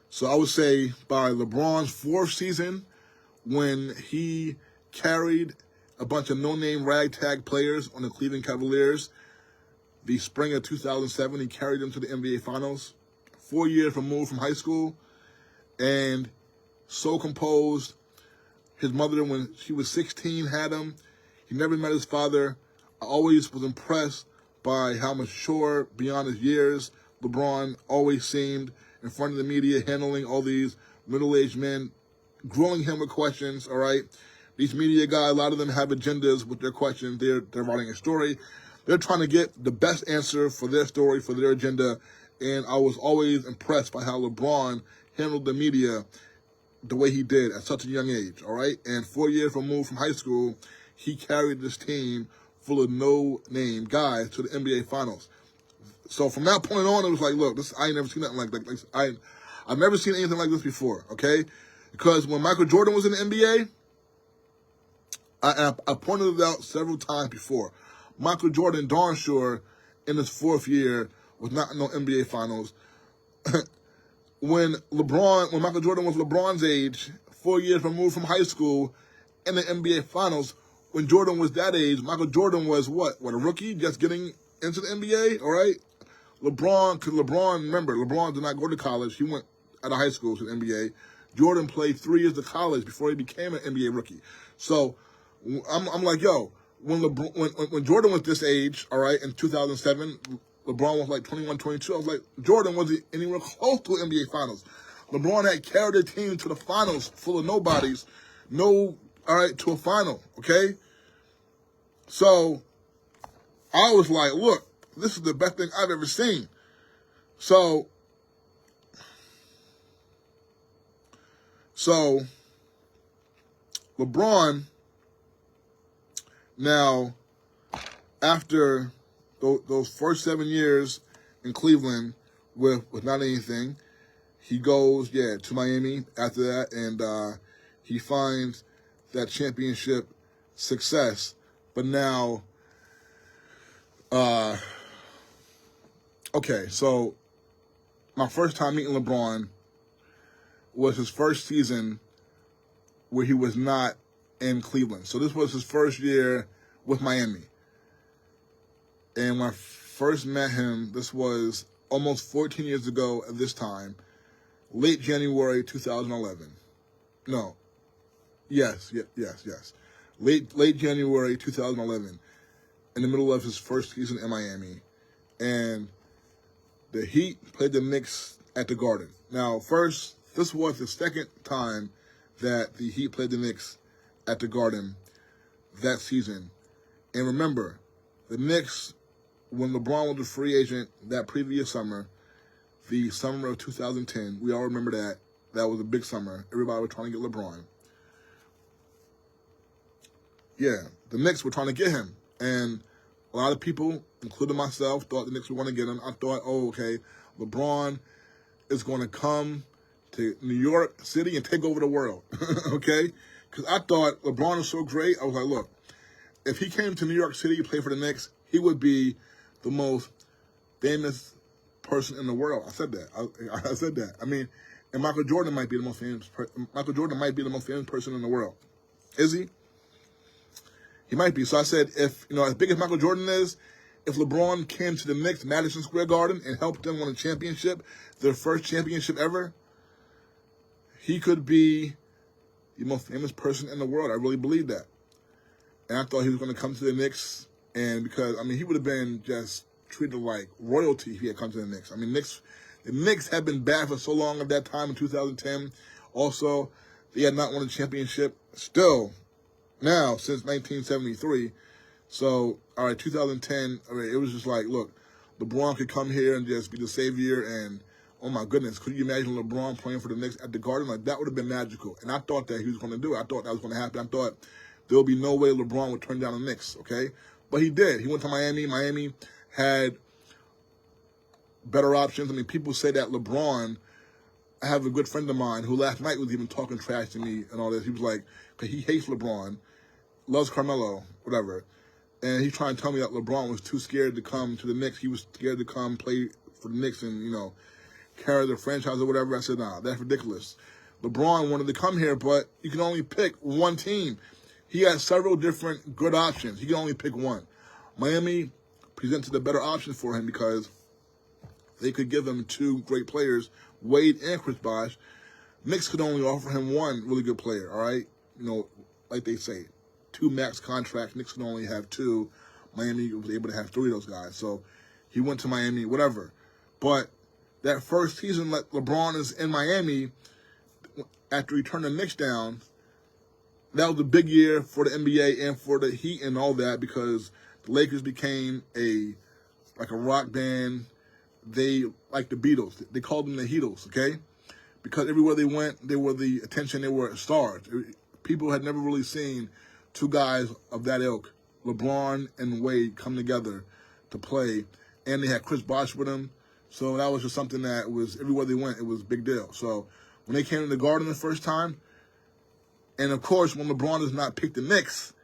so I would say by LeBron's fourth season, when he carried a bunch of no-name ragtag players on the Cleveland Cavaliers, the spring of 2007, he carried them to the NBA Finals, 4 years removed from high school, and so composed. His mother, when she was 16, had him. He never met his father. I always was impressed by how mature, beyond his years, LeBron always seemed, in front of the media, handling all these middle-aged men, grilling him with questions, all right? These media guys, a lot of them have agendas with their questions. They're writing a story. They're trying to get the best answer for their story, for their agenda. And I was always impressed by how LeBron handled the media the way he did at such a young age, all right? And 4 years removed from high school, he carried this team full of no-name guys to the NBA Finals. So from that point on, it was like, look, I ain't never seen nothing like that. I've never seen anything like this before, okay? Because when Michael Jordan was in the NBA, I pointed it out several times before. Michael Jordan, darn sure, in his 4th year, was not in no NBA Finals. When Michael Jordan was LeBron's age, 4 years removed from high school, in the NBA Finals, when Jordan was that age, Michael Jordan was what, a rookie, just getting into the NBA, all right? Remember, LeBron did not go to college. He went out of high school to the NBA. Jordan played 3 years of college before he became an NBA rookie. So I'm like, yo, when Jordan was this age, all right, in 2007, LeBron was like 21, 22. I was like, Jordan wasn't anywhere close to NBA Finals. LeBron had carried the team to the finals full of nobodies, to a final, okay? So I was like, look, this is the best thing I've ever seen. So LeBron, now, after those first 7 years in Cleveland with not anything, he goes, to Miami after that, and he finds that championship success. But now, okay, so my first time meeting LeBron was his first season where he was not in Cleveland. So this was his first year with Miami. And when I first met him, this was almost 14 years ago at this time, late January 2011. No. Yes. Late January 2011, in the middle of his first season in Miami. And the Heat played the Knicks at the Garden. Now, first, this was the second time that the Heat played the Knicks at the Garden that season. And remember, the Knicks, when LeBron was a free agent that previous summer, the summer of 2010, we all remember that. That was a big summer. Everybody was trying to get LeBron. Yeah, the Knicks were trying to get him. And a lot of people, including myself, thought the Knicks were going to get him. I thought, LeBron is going to come to New York City and take over the world, okay? Because I thought LeBron is so great. I was like, look, if he came to New York City to play for the Knicks, he would be the most famous person in the world. I said that. I said that. I mean, and Michael Jordan might be the most famous. Michael Jordan might be the most famous person in the world. Is he? He might be. So I said, if as big as Michael Jordan is, if LeBron came to the Knicks, Madison Square Garden, and helped them win a championship, their first championship ever, he could be the most famous person in the world. I really believe that. And I thought he was going to come to the Knicks, and because, he would have been just treated like royalty if he had come to the Knicks. The Knicks had been bad for so long at that time in 2010. Also, they had not won a championship still now since 1973. So, 2010, it was just like, look, LeBron could come here and just be the savior, and oh my goodness, could you imagine LeBron playing for the Knicks at the Garden? Like, that would have been magical. And I thought that he was going to do it. I thought that was going to happen. I thought there would be no way LeBron would turn down the Knicks, okay? But he did. He went to Miami. Miami had better options. People say that LeBron, I have a good friend of mine who last night was even talking trash to me and all this. He was like, because he hates LeBron, loves Carmelo, whatever. And he's trying to tell me that LeBron was too scared to come to the Knicks. He was scared to come play for the Knicks and, carry the franchise or whatever. I said, nah, that's ridiculous. LeBron wanted to come here, but you can only pick one team. He had several different good options. He can only pick one. Miami presented a better option for him because they could give him two great players, Wade and Chris Bosh. Knicks could only offer him one really good player, all right? Like they say, 2 max contracts. Knicks could only have 2. Miami was able to have 3 of those guys. So he went to Miami, whatever. But that first season that LeBron is in Miami after he turned the Knicks down, that was a big year for the NBA and for the Heat and all that, because the Lakers became a rock band. They, like the Beatles, they called them the Heatles, okay? Because everywhere they went, they were the attention, they were stars. People had never really seen two guys of that ilk, LeBron and Wade, come together to play. And they had Chris Bosh with them. So that was just something that was, everywhere they went, it was a big deal. So when they came to the Garden the first time, and of course, when LeBron does not pick the Knicks,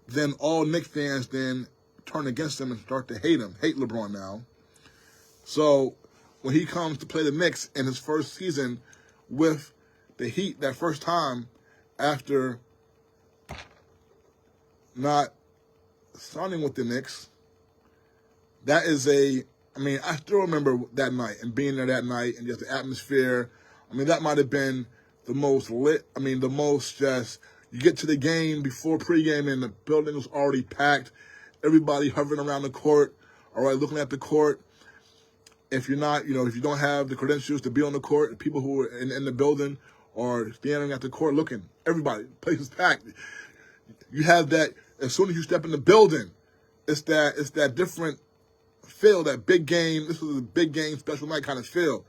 then all Knicks fans then turn against him and start to hate LeBron now. So when he comes to play the Knicks in his first season with the Heat that first time after not signing with the Knicks, that is I still remember that night and being there that night and just the atmosphere. I mean, that might have been the most lit. I mean, the most just, you get to the game before pregame and the building was already packed. Everybody hovering around the court, all right, looking at the court. If you're not, if you don't have the credentials to be on the court, people who are in the building are standing at the court looking. Everybody, place is packed. You have that, as soon as you step in the building, it's that different feel, that big game. This was a big game, special night kind of feel.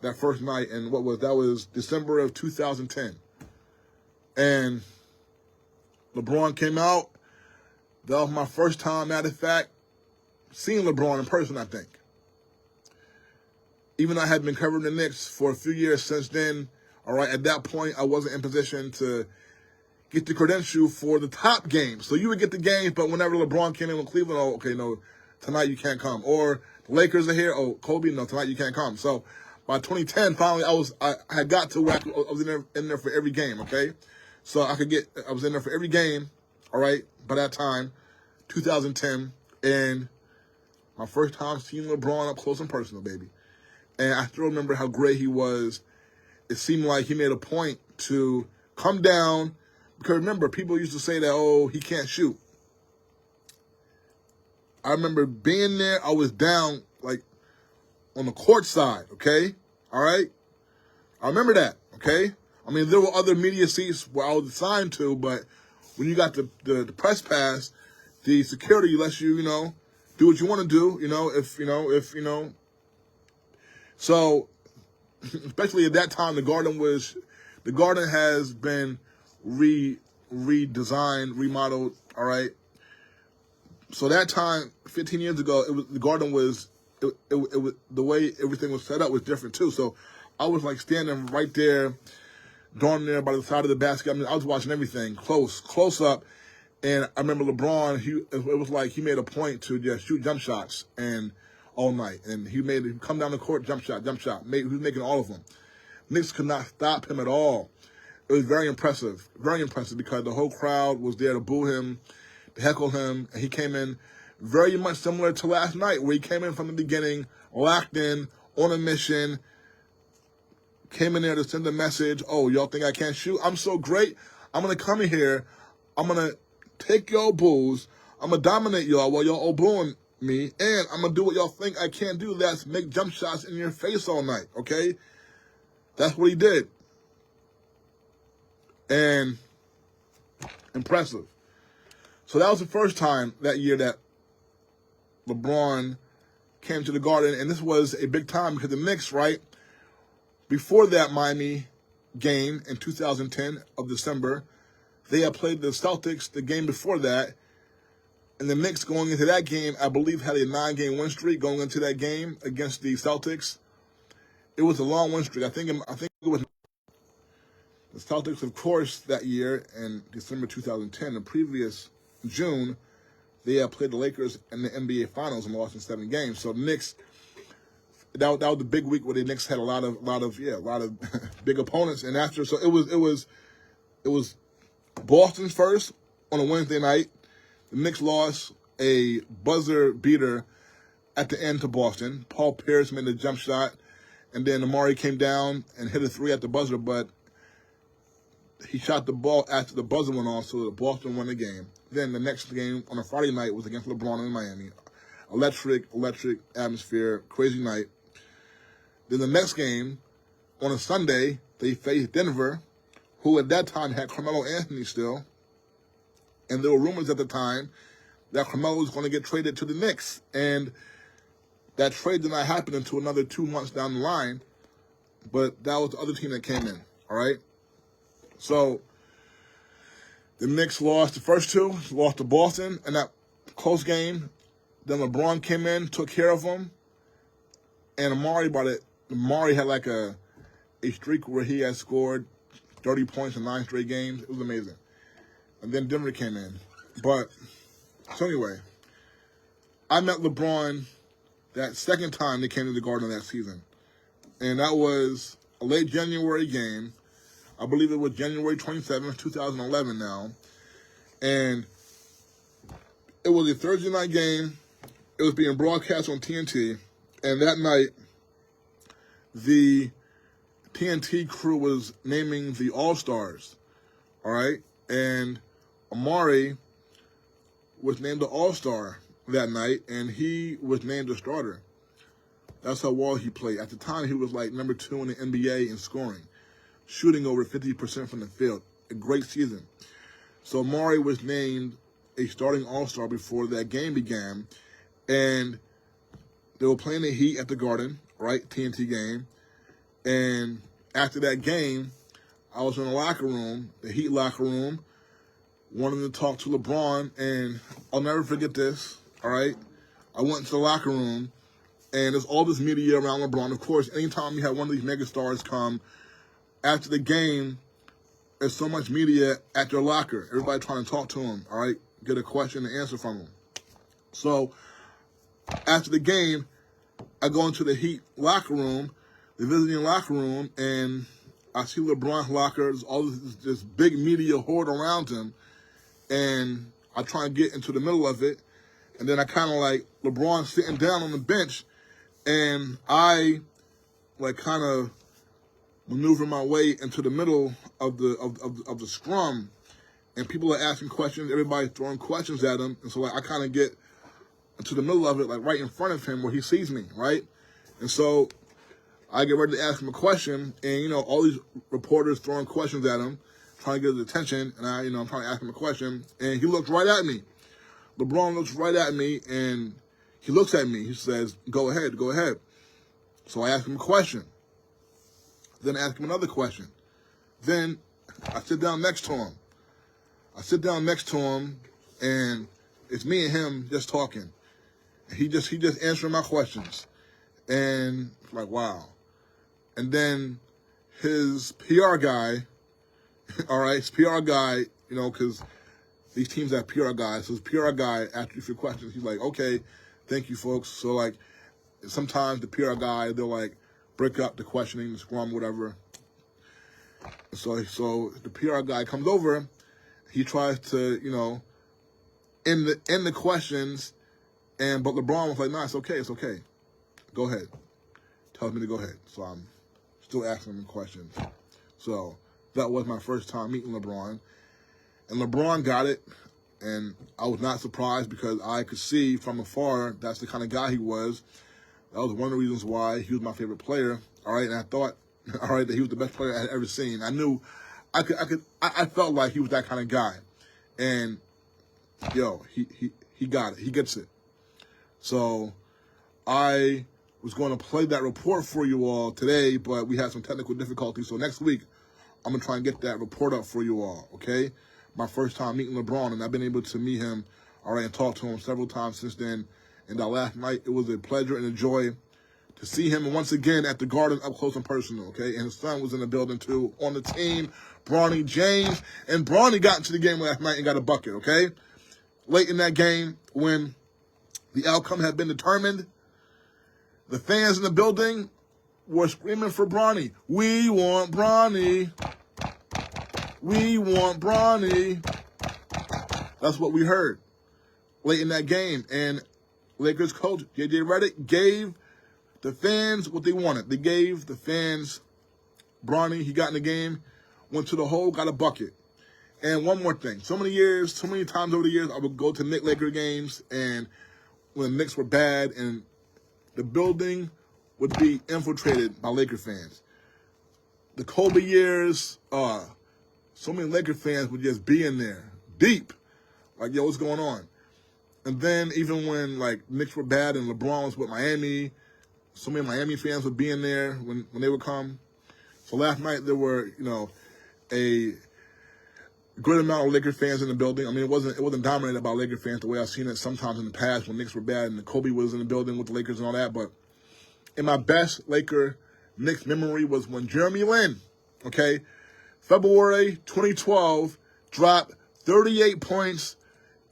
That first night, and that was December of 2010. And LeBron came out. That was my first time, matter of fact, seeing LeBron in person, I think. Even though I had been covering the Knicks for a few years since then, all right, at that point, I wasn't in position to get the credential for the top games. So you would get the games, but whenever LeBron came in with Cleveland, oh, okay, no, tonight you can't come. Or the Lakers are here, oh, Kobe, no, tonight you can't come. So by 2010, finally, I had got to where I was in there for every game, okay? So I was in there for every game, all right, by that time, 2010, and my first time seeing LeBron up close and personal, baby. And I still remember how great he was. It seemed like he made a point to come down, because remember, people used to say that, oh, he can't shoot. I remember being there, I was down, like, on the court side, okay? All right? I remember that, okay? I mean, there were other media seats where I was assigned to, but when you got the press pass, the security lets you, do what you want to do, if. So, especially at that time, the Garden has been redesigned, remodeled, all right? So that time, 15 years ago, the Garden was, it was, the way everything was set up was different too. So I was like standing right there, darn near by the side of the basket. I mean, I was watching everything close up. And I remember LeBron, it was like he made a point to just shoot jump shots and all night. And he come down the court, jump shot. He was making all of them. Knicks could not stop him at all. It was very impressive because the whole crowd was there to boo him, to heckle him, and he came in very much similar to last night, where he came in from the beginning, locked in, on a mission, came in there to send a message, oh, y'all think I can't shoot? I'm so great. I'm going to come in here. I'm going to take y'all bulls. I'm going to dominate y'all while y'all all booing me, and I'm going to do what y'all think I can't do. That's make jump shots in your face all night, okay? That's what he did. And impressive. So that was the first time that year that LeBron came to the Garden, and this was a big time because the Knicks, right, before that Miami game in 2010 of December, they had played the Celtics the game before that, and the Knicks going into that game, I believe, had a 9-game win streak going into that game against the Celtics. It was a long win streak. I think it was the Celtics, of course, that year in December 2010. The previous June, they had played the Lakers in the NBA Finals and lost in 7 games. So the Knicks, that was the big week where the Knicks had a lot of big opponents. And after, so it was Boston's first on a Wednesday night. The Knicks lost a buzzer beater at the end to Boston. Paul Pierce made a jump shot, and then Amari came down and hit a 3 at the buzzer, but he shot the ball after the buzzer went off, so Boston won the game. Then the next game on a Friday night was against LeBron in Miami. Electric atmosphere, crazy night. Then the next game, on a Sunday, they faced Denver, who at that time had Carmelo Anthony still. And there were rumors at the time that Carmelo was going to get traded to the Knicks. And that trade did not happen until another 2 months down the line. But that was the other team that came in, all right? So the Knicks lost the first two, lost to Boston in that close game. Then LeBron came in, took care of them. And Amari had like a streak where he had scored 30 points in 9 straight games. It was amazing. And then Denver came in. But, so anyway, I met LeBron that second time they came to the Garden that season. And that was a late January game. I believe it was January 27th, 2011 now. And it was a Thursday night game. It was being broadcast on TNT. And that night, the TNT crew was naming the All-Stars. All right? And Amari was named the All-Star that night, and he was named a starter. That's how well he played. At the time, he was like number 2 in the NBA in scoring, shooting over 50% from the field. A great season. So Amari was named a starting All-Star before that game began, and they were playing the Heat at the Garden, right, TNT game. And after that game, I was in the locker room, the Heat locker room, wanting to talk to LeBron, and I'll never forget this, all right? I went into the locker room, and there's all this media around LeBron. Of course, anytime you have one of these megastars come, after the game, there's so much media at your locker. Everybody trying to talk to him, all right? Get a question and answer from him. So after the game, I go into the Heat locker room, the visiting locker room, and I see LeBron's locker. There's all this big media horde around him, and I try and get into the middle of it, and then I kind of like LeBron sitting down on the bench, and I like kind of maneuver my way into the middle of the scrum, and people are asking questions. Everybody's throwing questions at him, and so like I kind of get into the middle of it, like right in front of him where he sees me, right? And so I get ready to ask him a question, and you know all these reporters throwing questions at him, trying to get his attention, and I'm trying to ask him a question, and he looks right at me. LeBron looks right at me, and he looks at me. He says, "Go ahead, go ahead." So I ask him a question. Then I ask him another question. Then I sit down next to him. And it's me and him just talking. He just answering my questions. And like, wow. And then his PR guy, all right, his PR guy, you know, because these teams have PR guys. So his PR guy, after a few questions, he's like, okay, thank you, folks. So, like, sometimes the PR guy, they'll, like, break up the questioning, the scrum, whatever. So the PR guy comes over. He tries to, you know, end the questions, but LeBron was like, "No, it's okay. Go ahead." Tells me to go ahead. So I'm still asking him questions. So that was my first time meeting LeBron, and LeBron got it, and I was not surprised because I could see from afar that's the kind of guy he was. That was one of the reasons why he was my favorite player. All right, and I thought, all right, that he was the best player I had ever seen. I knew, I felt like he was that kind of guy, and yo, he got it, he gets it. So I was going to play that report for you all today, but we had some technical difficulties. So next week, I'm gonna try and get that report up for you all. Okay, my first time meeting LeBron, and I've been able to meet him, all right, and talk to him several times since then. And last night, it was a pleasure and a joy to see him once again at the Garden up close and personal, okay? And his son was in the building, too, on the team, Bronny James. And Bronny got into the game last night and got a bucket, okay? Late in that game, when the outcome had been determined, the fans in the building were screaming for Bronny. We want Bronny. We want Bronny. That's what we heard late in that game. And Lakers coach J.J. Redick gave the fans what they wanted. They gave the fans Bronny. He got in the game, went to the hole, got a bucket. And one more thing. So many times over the years, I would go to Laker games, and when the Knicks were bad, and the building would be infiltrated by Laker fans. The Kobe years, so many Laker fans would just be in there, deep. Like, yo, what's going on? And then even when, like, Knicks were bad and LeBron was with Miami, so many Miami fans would be in there when they would come. So last night there were, a good amount of Laker fans in the building. I mean, it wasn't dominated by Laker fans the way I've seen it sometimes in the past when Knicks were bad and Kobe was in the building with the Lakers and all that. But in my best Laker Knicks memory was when Jeremy Lin, February 2012, dropped 38 points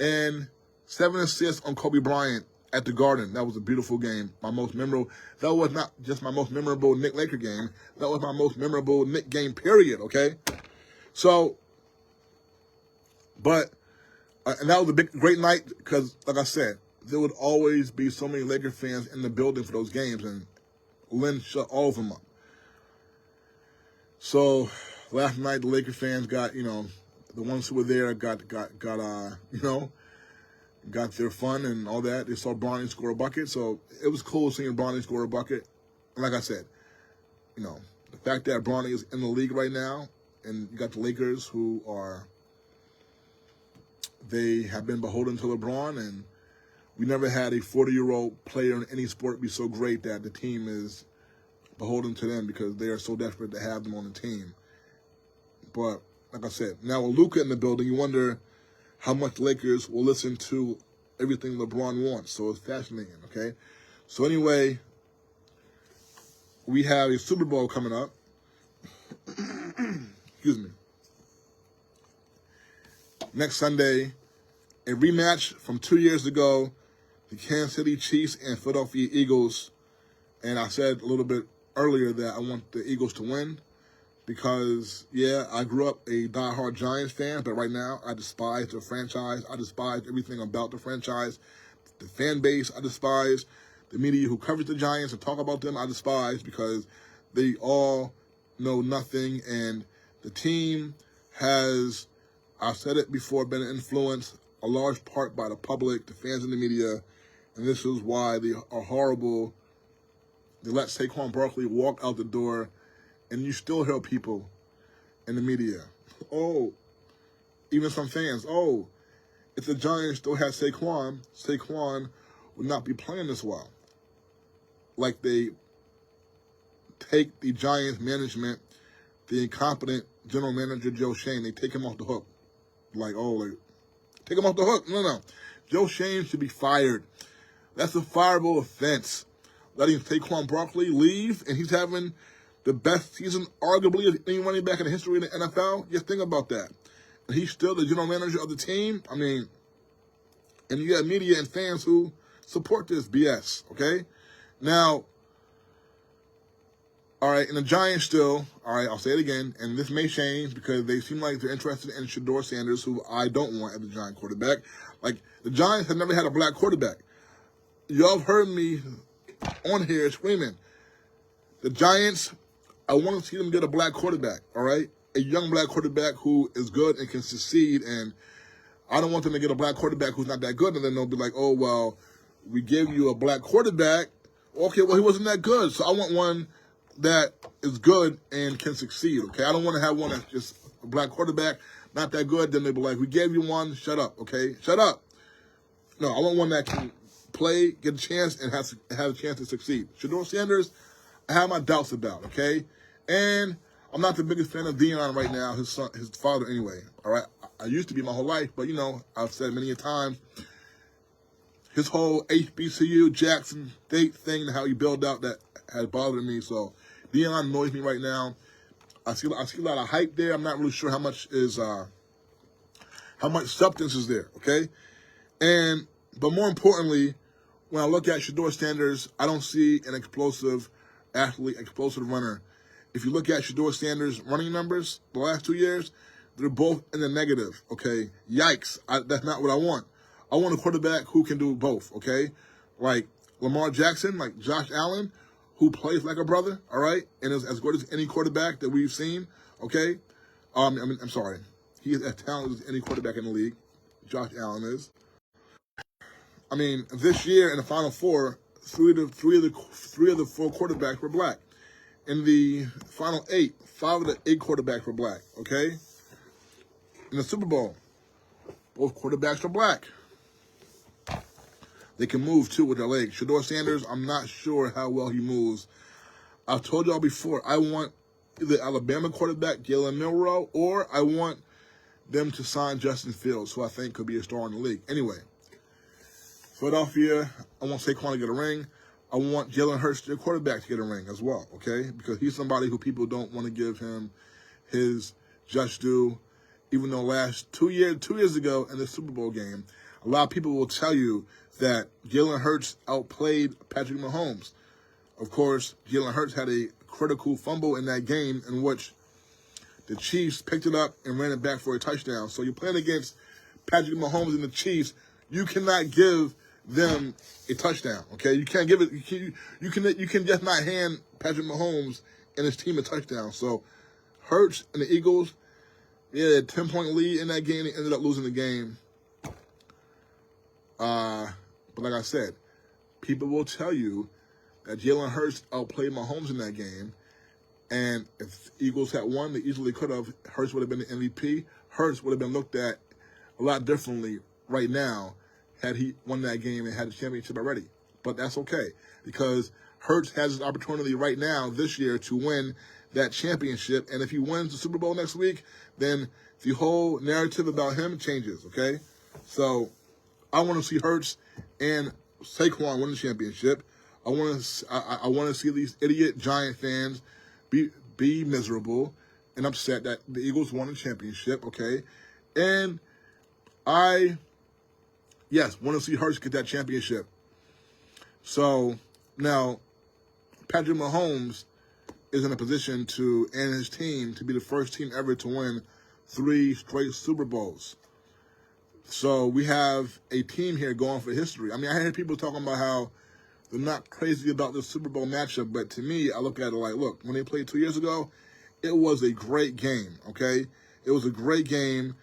and 7 assists on Kobe Bryant at the Garden. That was a beautiful game. My most memorable. That was not just my most memorable Knicks Laker game. That was my most memorable Knicks game, period, okay? So, and that was a great night because, like I said, there would always be so many Laker fans in the building for those games, and Lynn shut all of them up. So, last night the Laker fans got, the ones who were there got their fun and all that. They saw Bronny score a bucket, so it was cool seeing Bronny score a bucket. And like I said, the fact that Bronny is in the league right now, and you got the Lakers who they have been beholden to LeBron, and we never had a 40-year-old player in any sport be so great that the team is beholden to them because they are so desperate to have them on the team. But like I said, now with Luka in the building, you wonder how much the Lakers will listen to everything LeBron wants. So it's fascinating, okay? So anyway, we have a Super Bowl coming up. Excuse me. Next Sunday, a rematch from 2 years ago, the Kansas City Chiefs and Philadelphia Eagles. And I said a little bit earlier that I want the Eagles to win because, yeah, I grew up a diehard Giants fan, but right now I despise the franchise. I despise everything about the franchise. The fan base, I despise. The media who covers the Giants and talk about them, I despise because they all know nothing. And the team has, I've said it before, been influenced a large part by the public, the fans and the media. And this is why they are horrible. They let Saquon Barkley walk out the door, and you still hear people in the media, even some fans, if the Giants still had Saquon would not be playing this well. Like they take the Giants management, the incompetent general manager Joe Shane, they take him off the hook. Take him off the hook. No. Joe Shane should be fired. That's a fireable offense. Letting Saquon Barkley leave, and he's having the best season, arguably, of any running back in the history of the NFL. Just think about that. And he's still the general manager of the team. I mean, and you got media and fans who support this BS, okay? Now, all right, and the Giants still, all right, I'll say it again, and this may change because they seem like they're interested in Shedeur Sanders, who I don't want as the Giant quarterback. Like, the Giants have never had a black quarterback. Y'all have heard me on here screaming, the Giants, I want to see them get a black quarterback, all right? A young black quarterback who is good and can succeed, and I don't want them to get a black quarterback who's not that good, and then they'll be like, oh, well, we gave you a black quarterback. Okay, well, he wasn't that good, so I want one that is good and can succeed, okay? I don't want to have one that's just a black quarterback, not that good, then they'll be like, we gave you one, shut up, okay? Shut up. No, I want one that can play, get a chance, and have a chance to succeed. Shedeur Sanders, I have my doubts about, okay? And I'm not the biggest fan of Deion right now, his father anyway, all right? I used to be my whole life, but, I've said many a time, his whole HBCU, Jackson State thing, how he built out, that has bothered me. So Deion annoys me right now. I see a lot of hype there. I'm not really sure how much substance is there, okay? But more importantly, when I look at Shedeur Sanders, I don't see an explosive athlete, explosive runner. If you look at Shedeur Sanders' running numbers the last 2 years, they're both in the negative, okay? Yikes. That's not what I want. I want a quarterback who can do both, okay? Like Lamar Jackson, like Josh Allen, who plays like a brother, all right? And is as good as any quarterback that we've seen, okay? I'm sorry. He is as talented as any quarterback in the league. Josh Allen is. I mean, this year in the Final Four, three of the four quarterbacks were black. In the final 8, 5 of the 8 quarterbacks were black. Okay. In the Super Bowl, both quarterbacks are black. They can move too with their legs. Shedeur Sanders, I'm not sure how well he moves. I've told y'all before, I want either Alabama quarterback Jalen Milroe, or I want them to sign Justin Fields, who I think could be a star in the league. Anyway, Philadelphia, I want Saquon to get a ring. I want Jalen Hurts, their quarterback, to get a ring as well, okay? Because he's somebody who people don't want to give him his just due. Even though 2 years ago in the Super Bowl game, a lot of people will tell you that Jalen Hurts outplayed Patrick Mahomes. Of course, Jalen Hurts had a critical fumble in that game in which the Chiefs picked it up and ran it back for a touchdown. So you're playing against Patrick Mahomes and the Chiefs. You cannot give them a touchdown, okay? You can't give it. You can just not hand Patrick Mahomes and his team a touchdown. So Hurts and the Eagles, they had a 10-point lead in that game. They ended up losing the game. But like I said, people will tell you that Jalen Hurts outplayed Mahomes in that game. And if the Eagles had won, they easily could have. Hurts would have been the MVP. Hurts would have been looked at a lot differently right now had he won that game and had the championship already. But that's okay, because Hurts has his opportunity right now this year to win that championship. And if he wins the Super Bowl next week, then the whole narrative about him changes, okay? So I want to see Hurts and Saquon win the championship. I want to see these idiot Giant fans be miserable and upset that the Eagles won the championship, okay? And I want to see Hurts get that championship. So now Patrick Mahomes is in a position to, and his team, to be the first team ever to win 3 straight Super Bowls. So we have a team here going for history. I mean, I heard people talking about how they're not crazy about this Super Bowl matchup, but to me, I look at it like, look, when they played 2 years ago, it was a great game, okay? It was a great game,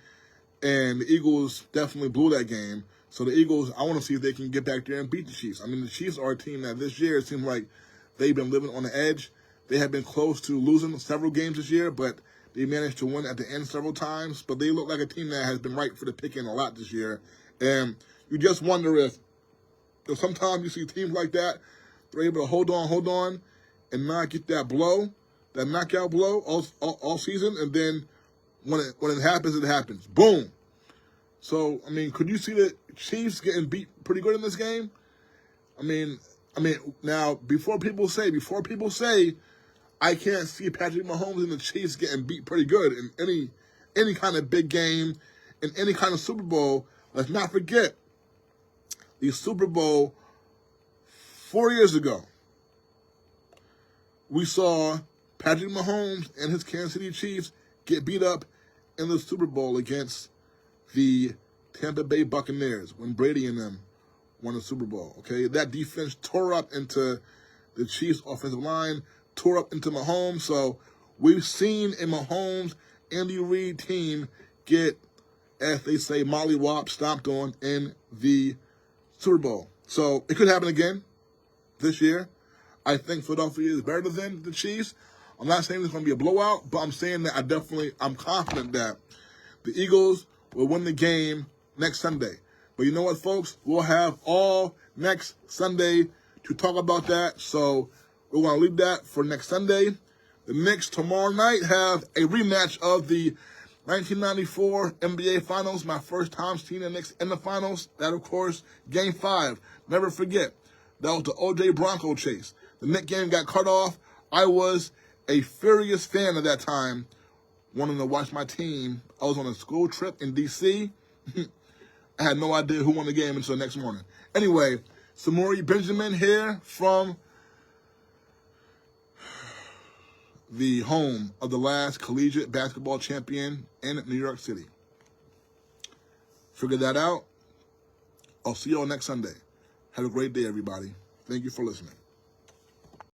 and the Eagles definitely blew that game. So the Eagles, I want to see if they can get back there and beat the Chiefs. I mean, the Chiefs are a team that this year, it seems like they've been living on the edge. They have been close to losing several games this year, but they managed to win at the end several times. But they look like a team that has been right for the picking a lot this year. And you just wonder if sometimes you see teams like that, they're able to hold on, and not get that blow, that knockout blow all season. And then when it happens, it happens. Boom. So, I mean, could you see the Chiefs getting beat pretty good in this game? I mean, now, before people say, I can't see Patrick Mahomes and the Chiefs getting beat pretty good in any kind of big game, in any kind of Super Bowl. Let's not forget the Super Bowl 4 years ago. We saw Patrick Mahomes and his Kansas City Chiefs get beat up in the Super Bowl against the Tampa Bay Buccaneers when Brady and them won the Super Bowl, okay? That defense tore up into the Chiefs' offensive line, tore up into Mahomes. So we've seen a Mahomes, Andy Reid team get, as they say, mollywop stomped on in the Super Bowl. So it could happen again this year. I think Philadelphia is better than the Chiefs. I'm not saying it's going to be a blowout, but I'm saying that I'm confident that the Eagles will win the game next Sunday. But you know what, folks? We'll have all next Sunday to talk about that. So we're going to leave that for next Sunday. The Knicks tomorrow night have a rematch of the 1994 NBA Finals. My first time seeing the Knicks in the finals. That, of course, Game 5. Never forget, that was the O.J. Bronco chase. The Knicks game got cut off. I was a furious fan at that time, wanting to watch my team. I was on a school trip in D.C. I had no idea who won the game until the next morning. Anyway, Samori Benjamin here from the home of the last collegiate basketball champion in New York City. Figure that out. I'll see you all next Sunday. Have a great day, everybody. Thank you for listening.